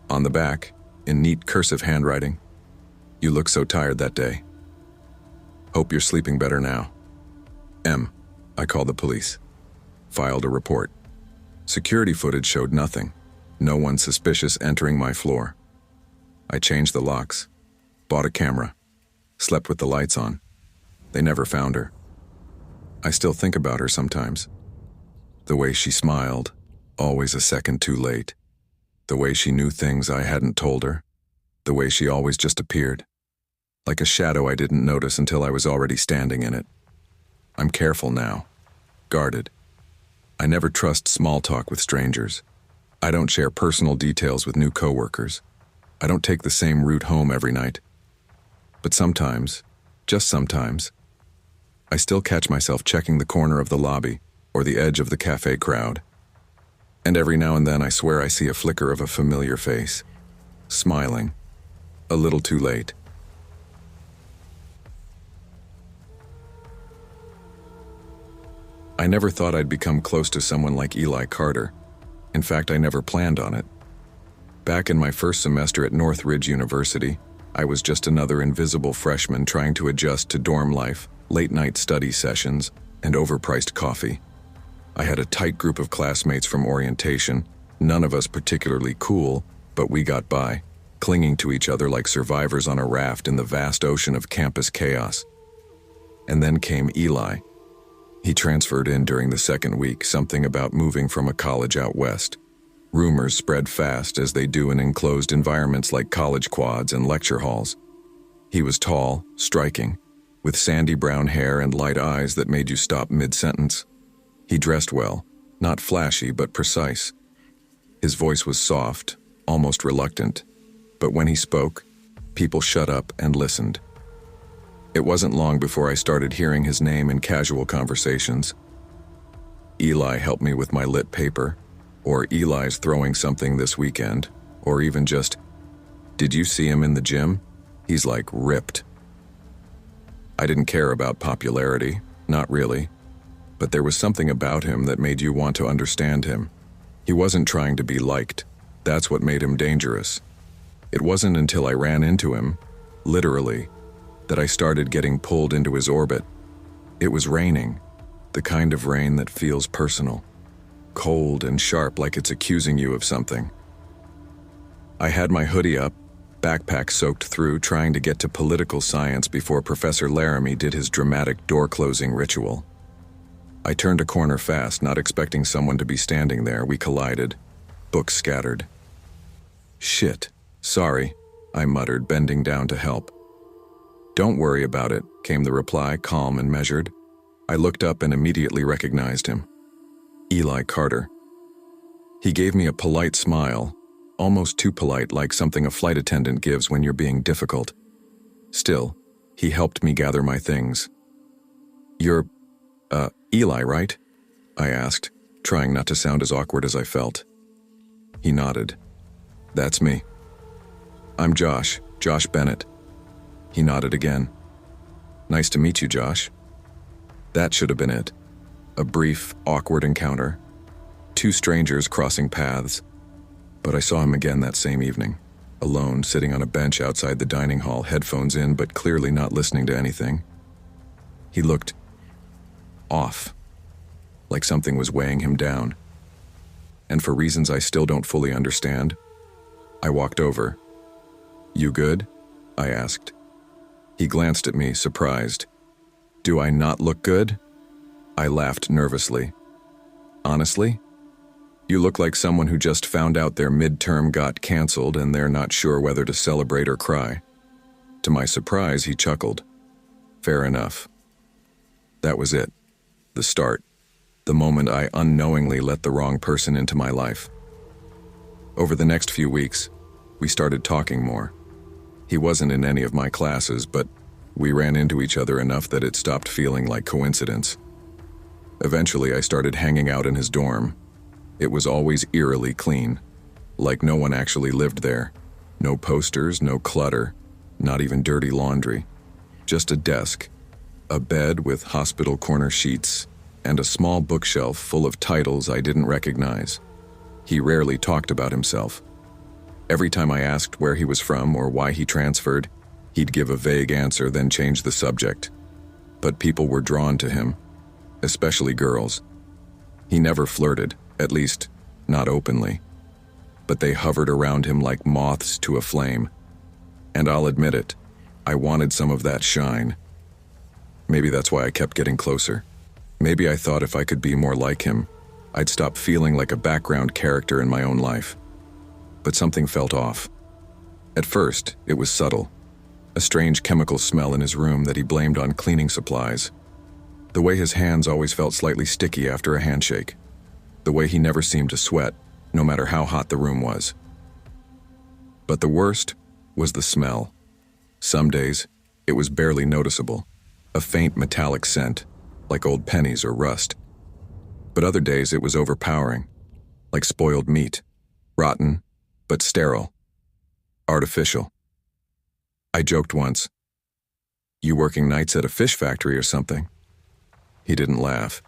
On the back, in neat cursive handwriting, "You look so tired that day. Hope you're sleeping better now. M." I called the police. Filed a report. Security footage showed nothing. No one suspicious entering my floor. I changed the locks, bought a camera, slept with the lights on. They never found her. I still think about her sometimes. The way she smiled, always a second too late. The way she knew things I hadn't told her. The way she always just appeared. Like a shadow I didn't notice until I was already standing in it. I'm careful now. Guarded. I never trust small talk with strangers. I don't share personal details with new coworkers. I don't take the same route home every night. But sometimes, just sometimes, I still catch myself checking the corner of the lobby or the edge of the cafe crowd. And every now and then I swear I see a flicker of a familiar face, smiling, a little too late. I never thought I'd become close to someone like Eli Carter. In fact, I never planned on it. Back in my first semester at Northridge University, I was just another invisible freshman trying to adjust to dorm life, late-night study sessions, and overpriced coffee. I had a tight group of classmates from orientation, none of us particularly cool, but we got by, clinging to each other like survivors on a raft in the vast ocean of campus chaos. And then came Eli. He transferred in during the second week, something about moving from a college out west. Rumors spread fast, as they do in enclosed environments like college quads and lecture halls. He was tall, striking, with sandy brown hair and light eyes that made you stop mid-sentence. He dressed well, not flashy but precise. His voice was soft, almost reluctant, but when he spoke, people shut up and listened. It wasn't long before I started hearing his name in casual conversations. Eli helped me with my lit paper, or Eli's throwing something this weekend, or even just, "Did you see him in the gym? He's like ripped." I didn't care about popularity, not really, but there was something about him that made you want to understand him. He wasn't trying to be liked. That's what made him dangerous. It wasn't until I ran into him, literally, that I started getting pulled into his orbit. It was raining, the kind of rain that feels personal, cold and sharp like it's accusing you of something. I had my hoodie up, backpack soaked through, trying to get to political science before Professor Laramie did his dramatic door-closing ritual. I turned a corner fast, not expecting someone to be standing there. We collided, books scattered. "Shit, sorry," I muttered, bending down to help. "Don't worry about it," came the reply, calm and measured. I looked up and immediately recognized him. Eli Carter. He gave me a polite smile, almost too polite, like something a flight attendant gives when you're being difficult. Still, he helped me gather my things. "You're, Eli, right?" I asked, trying not to sound as awkward as I felt. He nodded. "That's me." "I'm Josh Bennett." He nodded again. "Nice to meet you, Josh." That should have been it. A brief, awkward encounter. Two strangers crossing paths. But I saw him again that same evening, alone, sitting on a bench outside the dining hall, headphones in, but clearly not listening to anything. He looked off, like something was weighing him down. And for reasons I still don't fully understand, I walked over. "You good?" I asked. He glanced at me, surprised. "Do I not look good?" I laughed nervously. "Honestly? You look like someone who just found out their midterm got canceled and they're not sure whether to celebrate or cry." To my surprise, he chuckled. "Fair enough." That was it. The start. The moment I unknowingly let the wrong person into my life. Over the next few weeks, we started talking more. He wasn't in any of my classes, but we ran into each other enough that it stopped feeling like coincidence. Eventually, I started hanging out in his dorm. It was always eerily clean, like no one actually lived there. No posters, no clutter, not even dirty laundry. Just a desk, a bed with hospital corner sheets, and a small bookshelf full of titles I didn't recognize. He rarely talked about himself. Every time I asked where he was from or why he transferred, he'd give a vague answer, then change the subject. But people were drawn to him, especially girls. He never flirted, at least, not openly. But they hovered around him like moths to a flame. And I'll admit it, I wanted some of that shine. Maybe that's why I kept getting closer. Maybe I thought if I could be more like him, I'd stop feeling like a background character in my own life. But something felt off. At first, it was subtle. A strange chemical smell in his room that he blamed on cleaning supplies. The way his hands always felt slightly sticky after a handshake. The way he never seemed to sweat, no matter how hot the room was. But the worst was the smell. Some days, it was barely noticeable. A faint metallic scent, like old pennies or rust. But other days it was overpowering, like spoiled meat. Rotten, but sterile. Artificial. I joked once, "You working nights at a fish factory or something?" He didn't laugh.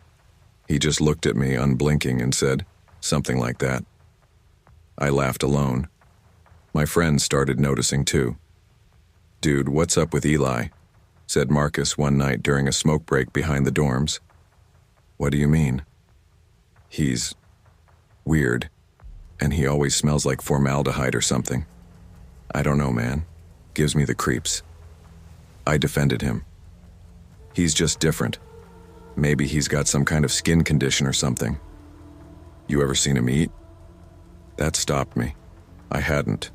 He just looked at me, unblinking, and said, "Something like that." I laughed alone. My friends started noticing too. "Dude, what's up with Eli?" said Marcus one night during a smoke break behind the dorms. "What do you mean?" "He's weird, and he always smells like formaldehyde or something." I don't know, man. Gives me the creeps. I defended him. He's just different. Maybe he's got some kind of skin condition or something. You ever seen him eat? That stopped me. I hadn't.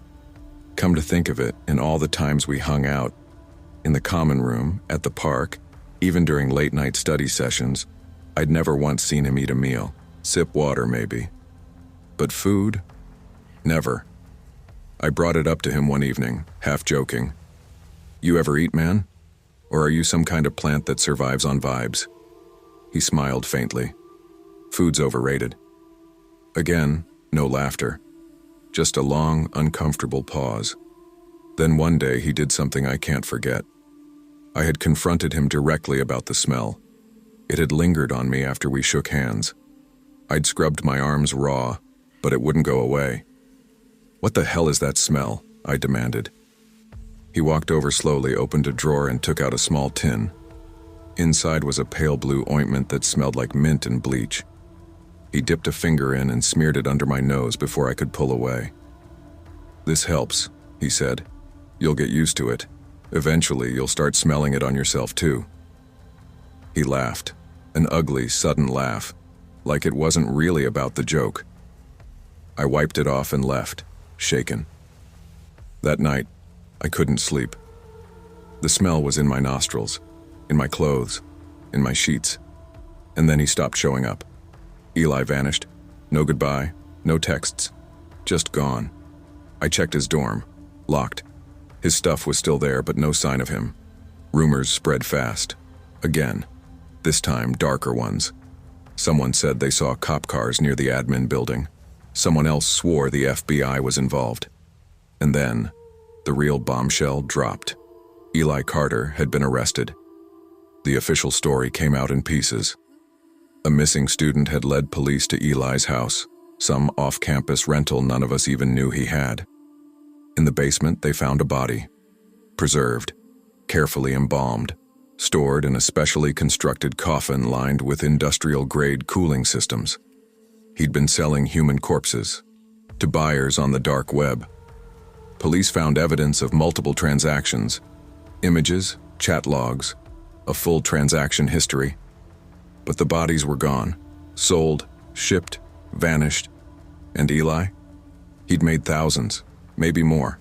Come to think of it, in all the times we hung out, in the common room, at the park, even during late-night study sessions, I'd never once seen him eat a meal. Sip water, maybe. But food? Never. I brought it up to him one evening, half joking. You ever eat, man? Or are you some kind of plant that survives on vibes? He smiled faintly. Food's overrated. Again, no laughter. Just a long, uncomfortable pause. Then one day he did something I can't forget. I had confronted him directly about the smell. It had lingered on me after we shook hands. I'd scrubbed my arms raw, but it wouldn't go away. What the hell is that smell? I demanded. He walked over slowly, opened a drawer, and took out a small tin. Inside was a pale blue ointment that smelled like mint and bleach. He dipped a finger in and smeared it under my nose before I could pull away. This helps, he said. You'll get used to it. Eventually, you'll start smelling it on yourself too. He laughed, an ugly, sudden laugh, like it wasn't really about the joke. I wiped it off and left, shaken. That night, I couldn't sleep. The smell was in my nostrils, in my clothes, in my sheets. And then he stopped showing up. Eli vanished. No goodbye, no texts. Just gone. I checked his dorm. Locked. His stuff was still there, but no sign of him. Rumors spread fast. Again. This time, darker ones. Someone said they saw cop cars near the admin building. Someone else swore the FBI was involved. And then, the real bombshell dropped. Eli Carter had been arrested. The official story came out in pieces. A missing student had led police to Eli's house, some off-campus rental none of us even knew he had. In the basement, they found a body. Preserved, carefully embalmed, stored in a specially constructed coffin lined with industrial-grade cooling systems. He'd been selling human corpses to buyers on the dark web. Police found evidence of multiple transactions, images, chat logs, a full transaction history. But the bodies were gone, sold, shipped, vanished. And Eli? He'd made thousands, maybe more.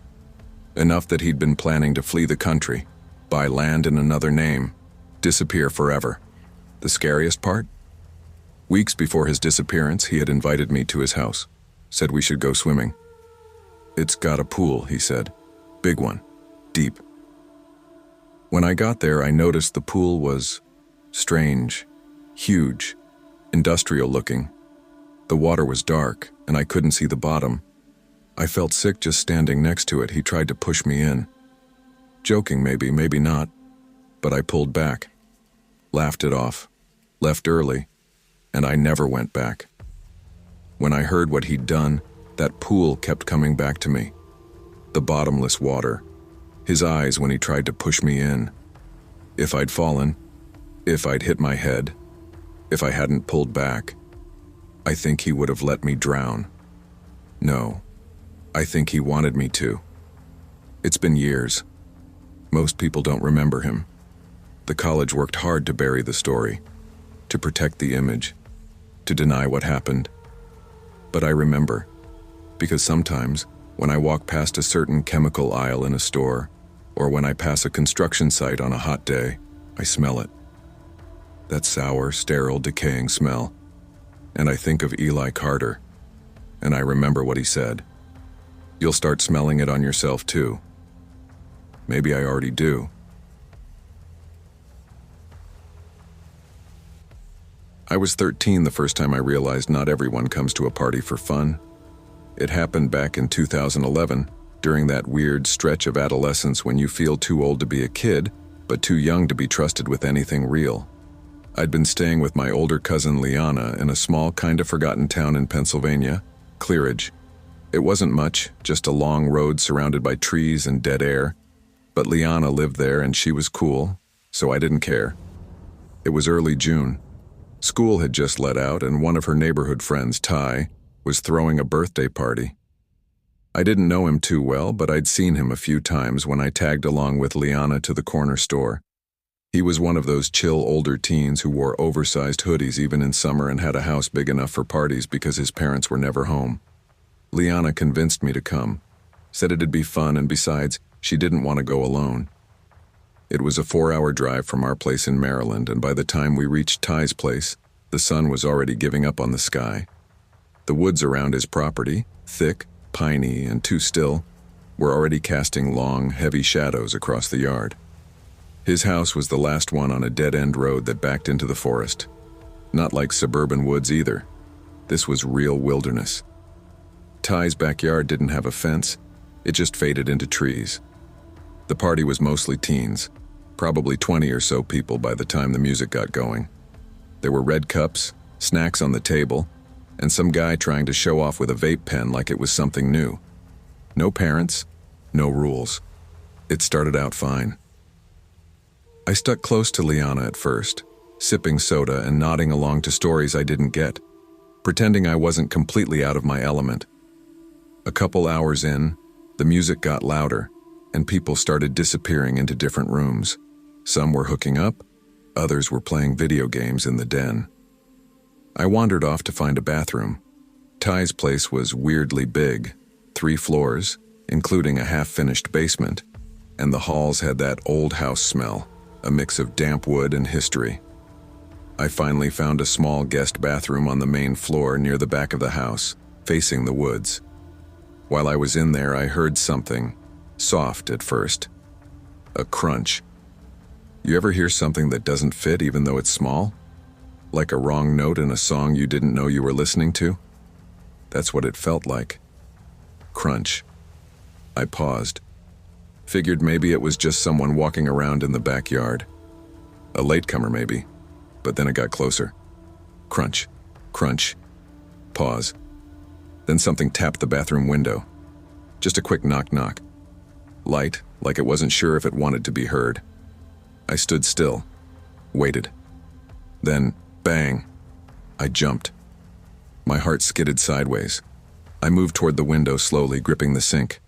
Enough that he'd been planning to flee the country, buy land in another name, disappear forever. The scariest part? Weeks before his disappearance, he had invited me to his house, said we should go swimming. It's got a pool, he said. Big one, deep. When I got there, I noticed the pool was strange, huge, industrial-looking. The water was dark, and I couldn't see the bottom. I felt sick just standing next to it. He tried to push me in. Joking maybe, maybe not, but I pulled back, laughed it off, left early, and I never went back. When I heard what he'd done, that pool kept coming back to me. The bottomless water, his eyes when he tried to push me in. If I'd fallen, if I'd hit my head, if I hadn't pulled back, I think he would have let me drown. No, I think he wanted me to. It's been years. Most people don't remember him. The college worked hard to bury the story, to protect the image, to deny what happened. But I remember, because sometimes, when I walk past a certain chemical aisle in a store, or when I pass a construction site on a hot day, I smell it. That sour, sterile, decaying smell. And I think of Eli Carter, and I remember what he said. You'll start smelling it on yourself too. Maybe I already do. I was 13 the first time I realized not everyone comes to a party for fun. It happened back in 2011, during that weird stretch of adolescence when you feel too old to be a kid, but too young to be trusted with anything real. I'd been staying with my older cousin Liana in a small, kind of forgotten town in Pennsylvania, Clearage. It wasn't much, just a long road surrounded by trees and dead air. But Liana lived there and she was cool, so I didn't care. It was early June. School had just let out and one of her neighborhood friends, Ty, was throwing a birthday party. I didn't know him too well, but I'd seen him a few times when I tagged along with Liana to the corner store. He was one of those chill older teens who wore oversized hoodies even in summer and had a house big enough for parties because his parents were never home. Liana convinced me to come, said it'd be fun, and besides, she didn't want to go alone. It was a 4-hour drive from our place in Maryland, and by the time we reached Ty's place, the sun was already giving up on the sky. The woods around his property, thick, piney, and too still, were already casting long, heavy shadows across the yard. His house was the last one on a dead-end road that backed into the forest. Not like suburban woods either. This was real wilderness. Ty's backyard didn't have a fence, it just faded into trees. The party was mostly teens, probably 20 or so people by the time the music got going. There were red cups, snacks on the table, and some guy trying to show off with a vape pen like it was something new. No parents, no rules. It started out fine. I stuck close to Liana at first, sipping soda and nodding along to stories I didn't get, pretending I wasn't completely out of my element. A couple hours in, the music got louder, and people started disappearing into different rooms. Some were hooking up, others were playing video games in the den. I wandered off to find a bathroom. Ty's place was weirdly big, 3 floors, including a half-finished basement, and the halls had that old house smell, a mix of damp wood and history. I finally found a small guest bathroom on the main floor near the back of the house, facing the woods. While I was in there, I heard something, soft at first. A crunch. You ever hear something that doesn't fit even though it's small? Like a wrong note in a song you didn't know you were listening to? That's what it felt like. Crunch. I paused. Figured maybe it was just someone walking around in the backyard. A latecomer maybe. But then it got closer. Crunch. Crunch. Pause. Then something tapped the bathroom window. Just a quick knock-knock. Light, like it wasn't sure if it wanted to be heard. I stood still. Waited. Then, bang. I jumped. My heart skidded sideways. I moved toward the window slowly, gripping the sink.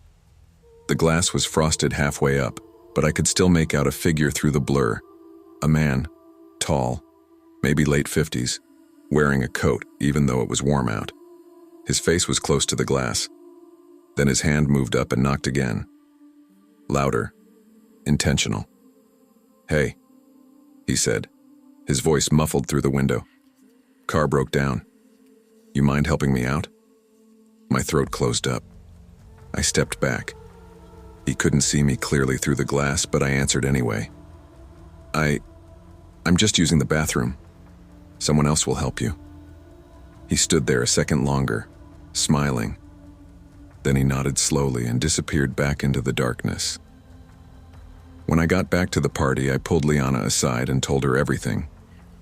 The glass was frosted halfway up, but I could still make out a figure through the blur. A man, tall, maybe late 50s, wearing a coat even though it was warm out. His face was close to the glass. Then his hand moved up and knocked again. Louder. Intentional. "Hey," he said, his voice muffled through the window. "Car broke down. You mind helping me out?" My throat closed up. I stepped back. He couldn't see me clearly through the glass, but I answered anyway. I'm just using the bathroom. Someone else will help you." He stood there a second longer, smiling. Then he nodded slowly and disappeared back into the darkness. When I got back to the party, I pulled Liana aside and told her everything.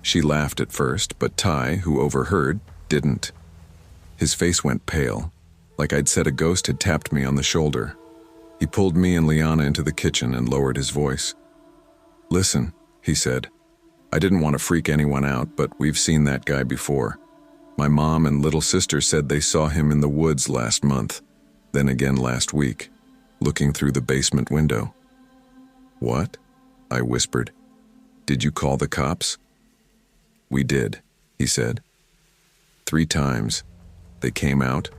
She laughed at first, but Ty, who overheard, didn't. His face went pale, like I'd said a ghost had tapped me on the shoulder. He pulled me and Liana into the kitchen and lowered his voice. "Listen," he said. "I didn't want to freak anyone out, but we've seen that guy before. My mom and little sister said they saw him in the woods last month, then again last week, looking through the basement window." "What?" I whispered. "Did you call the cops?" "We did," he said. 3 times. They came out,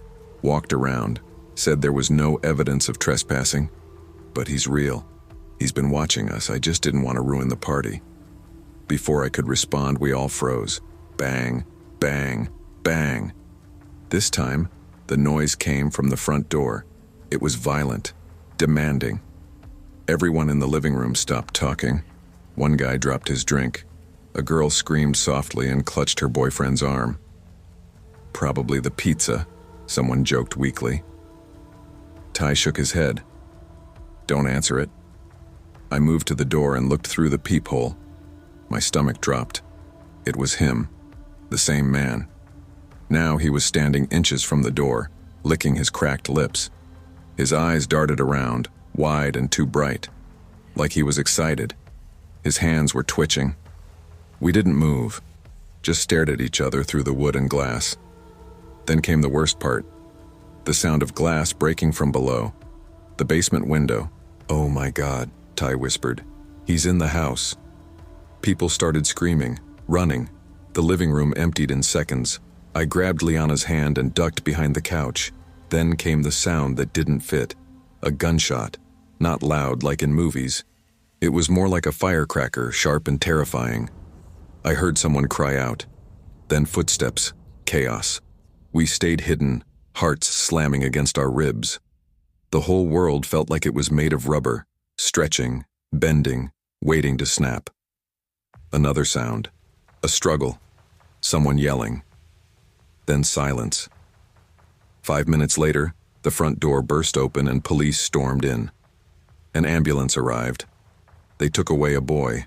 walked around, said there was no evidence of trespassing, but he's real. He's been watching us. I just didn't want to ruin the party. Before I could respond, we all froze. Bang, bang, bang. This time, the noise came from the front door. It was violent, demanding. Everyone in the living room stopped talking. One guy dropped his drink. A girl screamed softly and clutched her boyfriend's arm. "Probably the pizza," someone joked weakly. Ty shook his head. "Don't answer it." I moved to the door and looked through the peephole. My stomach dropped. It was him, the same man. Now he was standing inches from the door, licking his cracked lips. His eyes darted around, wide and too bright, like he was excited. His hands were twitching. We didn't move, just stared at each other through the wood and glass. Then came the worst part. The sound of glass breaking from below. The basement window. "Oh my God," Ty whispered. "He's in the house." People started screaming, running. The living room emptied in seconds. I grabbed Liana's hand and ducked behind the couch. Then came the sound that didn't fit. A gunshot. Not loud like in movies. It was more like a firecracker, sharp and terrifying. I heard someone cry out. Then footsteps. Chaos. We stayed hidden, hearts slamming against our ribs. The whole world felt like it was made of rubber, stretching, bending, waiting to snap. Another sound. A struggle. Someone yelling. Then silence. 5 minutes later, the front door burst open and police stormed in. An ambulance arrived. They took away a boy,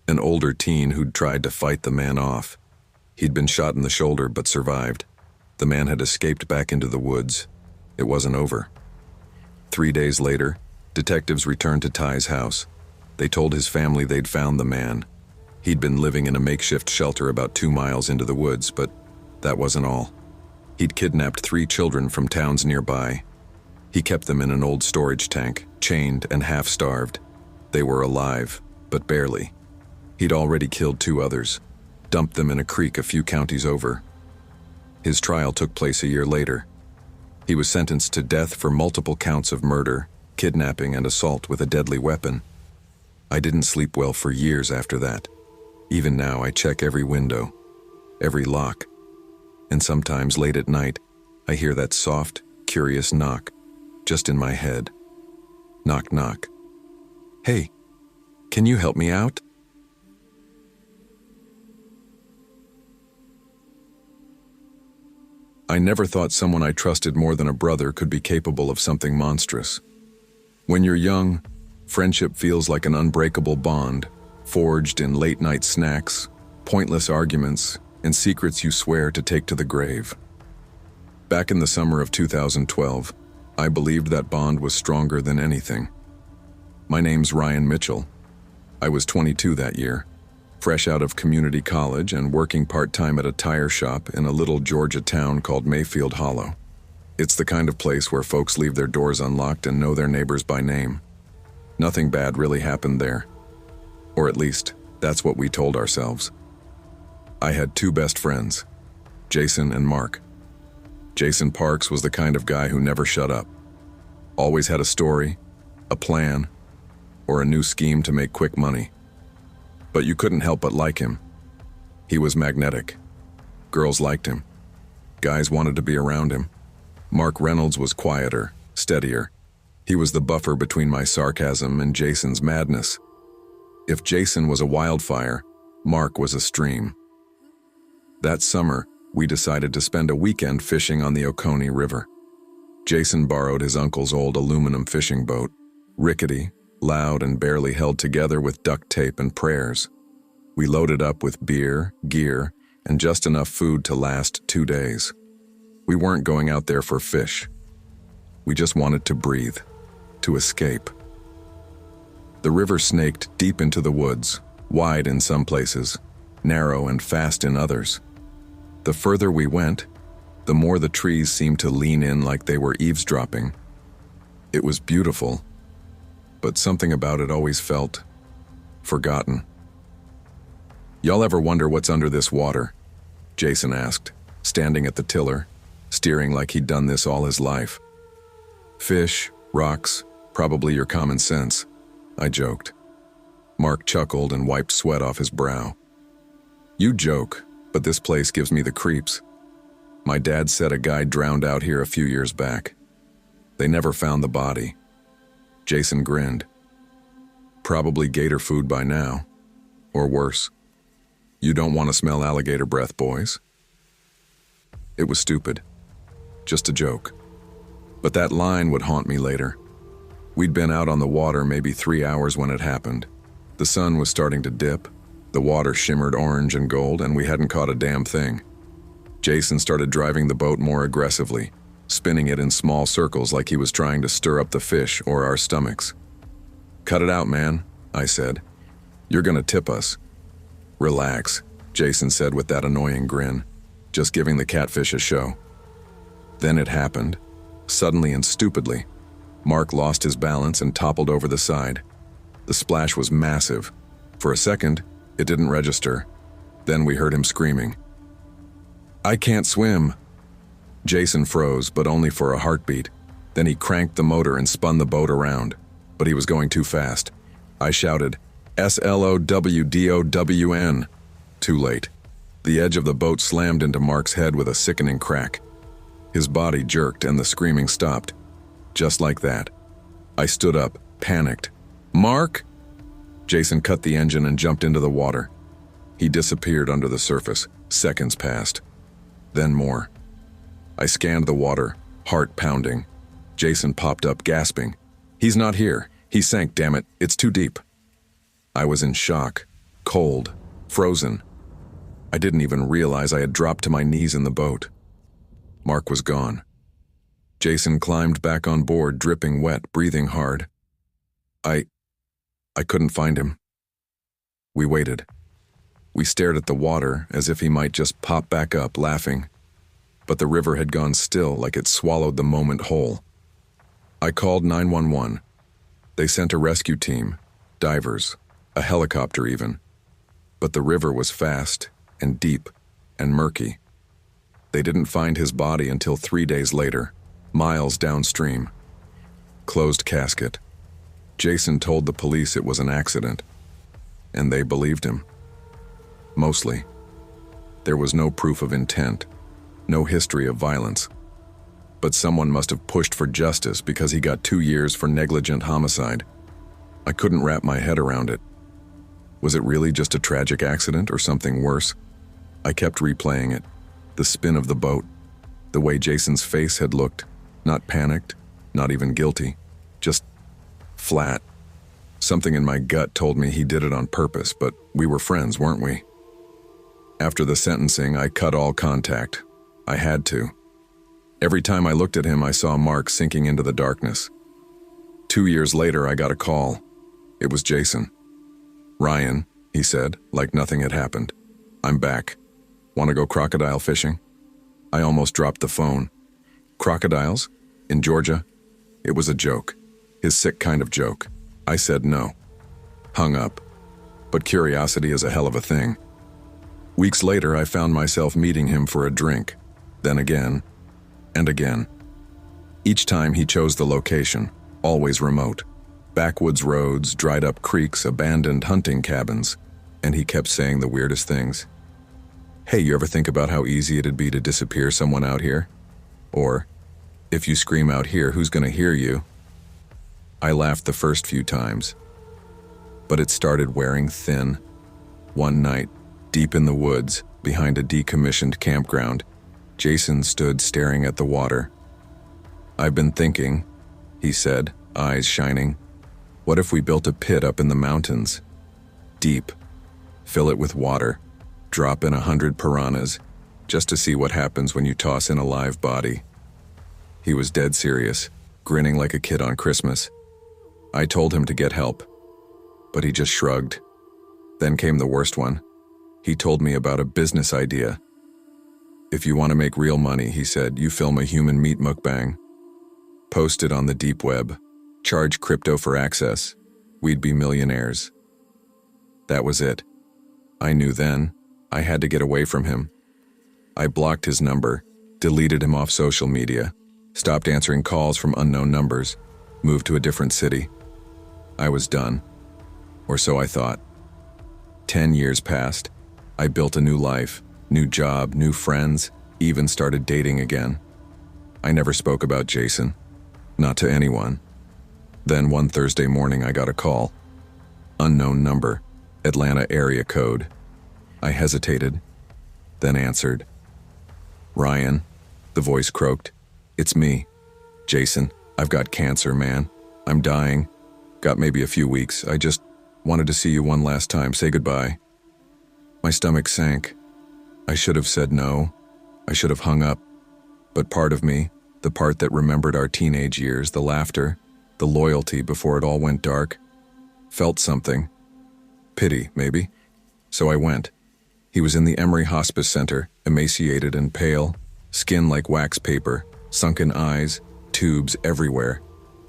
an older teen who'd tried to fight the man off. He'd been shot in the shoulder but survived. The man had escaped back into the woods. It wasn't over. 3 days later, detectives returned to Ty's house. They told his family they'd found the man. He'd been living in a makeshift shelter about 2 miles into the woods, but that wasn't all. He'd kidnapped 3 children from towns nearby. He kept them in an old storage tank, chained and half-starved. They were alive, but barely. He'd already killed 2 others, dumped them in a creek a few counties over. His trial took place a year later. He was sentenced to death for multiple counts of murder, kidnapping, and assault with a deadly weapon. I didn't sleep well for years after that. Even now, I check every window, every lock. And sometimes late at night, I hear that soft, curious knock, just in my head. Knock, knock. "Hey, can you help me out?" I never thought someone I trusted more than a brother could be capable of something monstrous. When you're young, friendship feels like an unbreakable bond, forged in late-night snacks, pointless arguments, and secrets you swear to take to the grave. Back in the summer of 2012, I believed that bond was stronger than anything. My name's Ryan Mitchell. I was 22 that year, fresh out of community college and working part-time at a tire shop in a little Georgia town called Mayfield Hollow. It's the kind of place where folks leave their doors unlocked and know their neighbors by name. Nothing bad really happened there. Or at least, that's what we told ourselves. I had 2 best friends, Jason and Mark. Jason Parks was the kind of guy who never shut up. Always had a story, a plan, or a new scheme to make quick money. But you couldn't help but like him. He was magnetic. Girls liked him. Guys wanted to be around him. Mark Reynolds was quieter, steadier. He was the buffer between my sarcasm and Jason's madness. If Jason was a wildfire, Mark was a stream. That summer, we decided to spend a weekend fishing on the Oconee River. Jason borrowed his uncle's old aluminum fishing boat, rickety, loud, and barely held together with duct tape and prayers. We loaded up with beer, gear, and just enough food to last 2 days. We weren't going out there for fish. We just wanted to breathe, to escape. The river snaked deep into the woods, wide in some places, narrow and fast in others. The further we went, the more the trees seemed to lean in like they were eavesdropping. It was beautiful, but something about it always felt forgotten. "Y'all ever wonder what's under this water?" Jason asked, standing at the tiller, steering like he'd done this all his life. "Fish, rocks, probably your common sense," I joked. Mark chuckled and wiped sweat off his brow. "You joke, but this place gives me the creeps. My dad said a guy drowned out here a few years back. They never found the body." Jason grinned. "Probably gator food by now. Or worse. You don't want to smell alligator breath, boys." It was stupid. Just a joke. But that line would haunt me later. We'd been out on the water maybe 3 hours when it happened. The sun was starting to dip. The water shimmered orange and gold, and we hadn't caught a damn thing. Jason started driving the boat more aggressively, spinning it in small circles like he was trying to stir up the fish or our stomachs. "Cut it out, man," I said. "You're gonna tip us." "Relax," Jason said with that annoying grin, just giving the catfish a show. Then it happened. Suddenly and stupidly, Mark lost his balance and toppled over the side. The splash was massive. For a second, it didn't register. Then we heard him screaming, "I can't swim!" Jason froze, but only for a heartbeat. Then he cranked the motor and spun the boat around, but he was going too fast. I shouted, "SLOWDOWN!" Too late. The edge of the boat slammed into Mark's head with a sickening crack. His body jerked and the screaming stopped. Just like that. I stood up, panicked. "Mark!" Jason cut the engine and jumped into the water. He disappeared under the surface. Seconds passed. Then more. I scanned the water, heart pounding. Jason popped up, gasping. "He's not here. He sank, damn it. It's too deep." I was in shock, cold, frozen. I didn't even realize I had dropped to my knees in the boat. Mark was gone. Jason climbed back on board, dripping wet, breathing hard. I couldn't find him. We waited. We stared at the water as if he might just pop back up, laughing. But the river had gone still, like it swallowed the moment whole. I called 911. They sent a rescue team, divers, a helicopter even. But the river was fast and deep and murky. They didn't find his body until 3 days later, miles downstream. Closed casket. Jason told the police it was an accident, and they believed him. Mostly. There was no proof of intent, no history of violence. But someone must have pushed for justice because he got 2 years for negligent homicide. I couldn't wrap my head around it. Was it really just a tragic accident or something worse? I kept replaying it. The spin of the boat, the way Jason's face had looked, not panicked, not even guilty, just flat. Something in my gut told me he did it on purpose, but we were friends, weren't we? After the sentencing, I cut all contact. I had to. Every time I looked at him, I saw Mark sinking into the darkness. 2 years later, I got a call. It was Jason. "Ryan," he said, like nothing had happened. "I'm back. Want to go crocodile fishing?" I almost dropped the phone. Crocodiles? In Georgia? It was a joke. His sick kind of joke. I said no. Hung up. But curiosity is a hell of a thing. Weeks later, I found myself meeting him for a drink. Then again, and again. Each time he chose the location, always remote. Backwoods roads, dried-up creeks, abandoned hunting cabins. And he kept saying the weirdest things. "Hey, you ever think about how easy it'd be to disappear someone out here?" Or, "If you scream out here, who's gonna hear you?" I laughed the first few times. But it started wearing thin. One night, deep in the woods, behind a decommissioned campground, Jason stood staring at the water. "I've been thinking," he said, eyes shining. "What if we built a pit up in the mountains? Deep. Fill it with water. Drop in 100 piranhas, just to see what happens when you toss in a live body." He was dead serious, grinning like a kid on Christmas. I told him to get help, but he just shrugged. Then came the worst one. He told me about a business idea. "If you want to make real money," he said, "you film a human meat mukbang. Post it on the deep web. Charge crypto for access. We'd be millionaires." That was it. I knew then. I had to get away from him. I blocked his number, deleted him off social media, stopped answering calls from unknown numbers, moved to a different city. I was done. Or so I thought. 10 years passed. I built a new life, new job, new friends, even started dating again. I never spoke about Jason. Not to anyone. Then one Thursday morning I got a call. Unknown number, Atlanta area code. I hesitated, then answered. "Ryan," the voice croaked. "It's me. Jason, I've got cancer, man. I'm dying. Got maybe a few weeks. I just wanted to see you one last time, say goodbye." My stomach sank. I should have said no. I should have hung up. But part of me, the part that remembered our teenage years, the laughter, the loyalty before it all went dark, felt something. Pity, maybe. So I went. He was in the Emory Hospice Center, emaciated and pale, skin like wax paper, sunken eyes, tubes everywhere.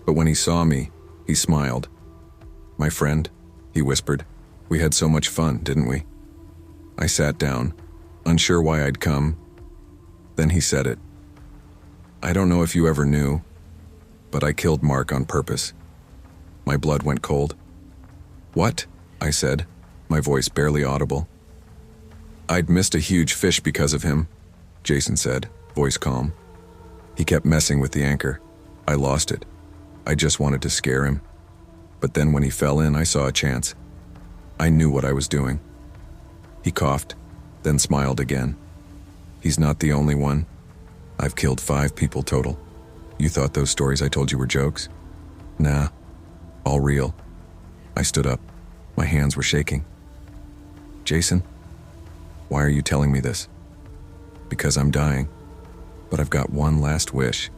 But when he saw me, he smiled. "My friend," he whispered, "we had so much fun, didn't we?" I sat down, unsure why I'd come. Then he said it. "I don't know if you ever knew, but I killed Mark on purpose." My blood went cold. "What?" I said, my voice barely audible. "I'd missed a huge fish because of him," Jason said, voice calm. "He kept messing with the anchor. I lost it. I just wanted to scare him. But then when he fell in, I saw a chance. I knew what I was doing." He coughed, then smiled again. "He's not the only one. I've killed 5 people total. You thought those stories I told you were jokes? Nah, all real." I stood up. My hands were shaking. "Jason, why are you telling me this?" "Because I'm dying, but I've got one last wish."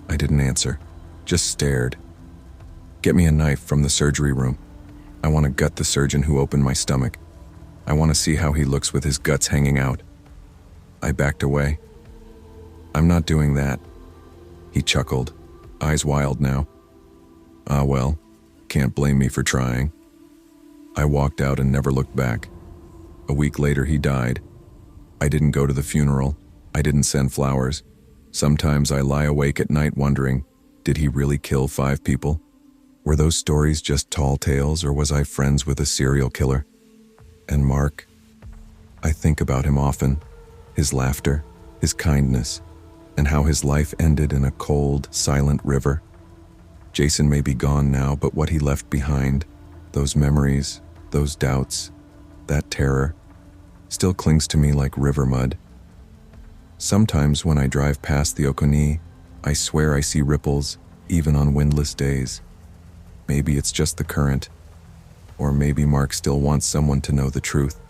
I didn't answer, just stared. "Get me a knife from the surgery room. I want to gut the surgeon who opened my stomach. I want to see how he looks with his guts hanging out." I backed away. "I'm not doing that." He chuckled, eyes wild now. "Ah well, can't blame me for trying." I walked out and never looked back. A week later he died. I didn't go to the funeral. I didn't send flowers. Sometimes I lie awake at night wondering, did he really kill 5 people? Were those stories just tall tales, or was I friends with a serial killer? And Mark? I think about him often, his laughter, his kindness, and how his life ended in a cold, silent river. Jason may be gone now, but what he left behind, those memories, those doubts, that terror, still clings to me like river mud. Sometimes when I drive past the Oconee, I swear I see ripples, even on windless days. Maybe it's just the current, or maybe Mark still wants someone to know the truth.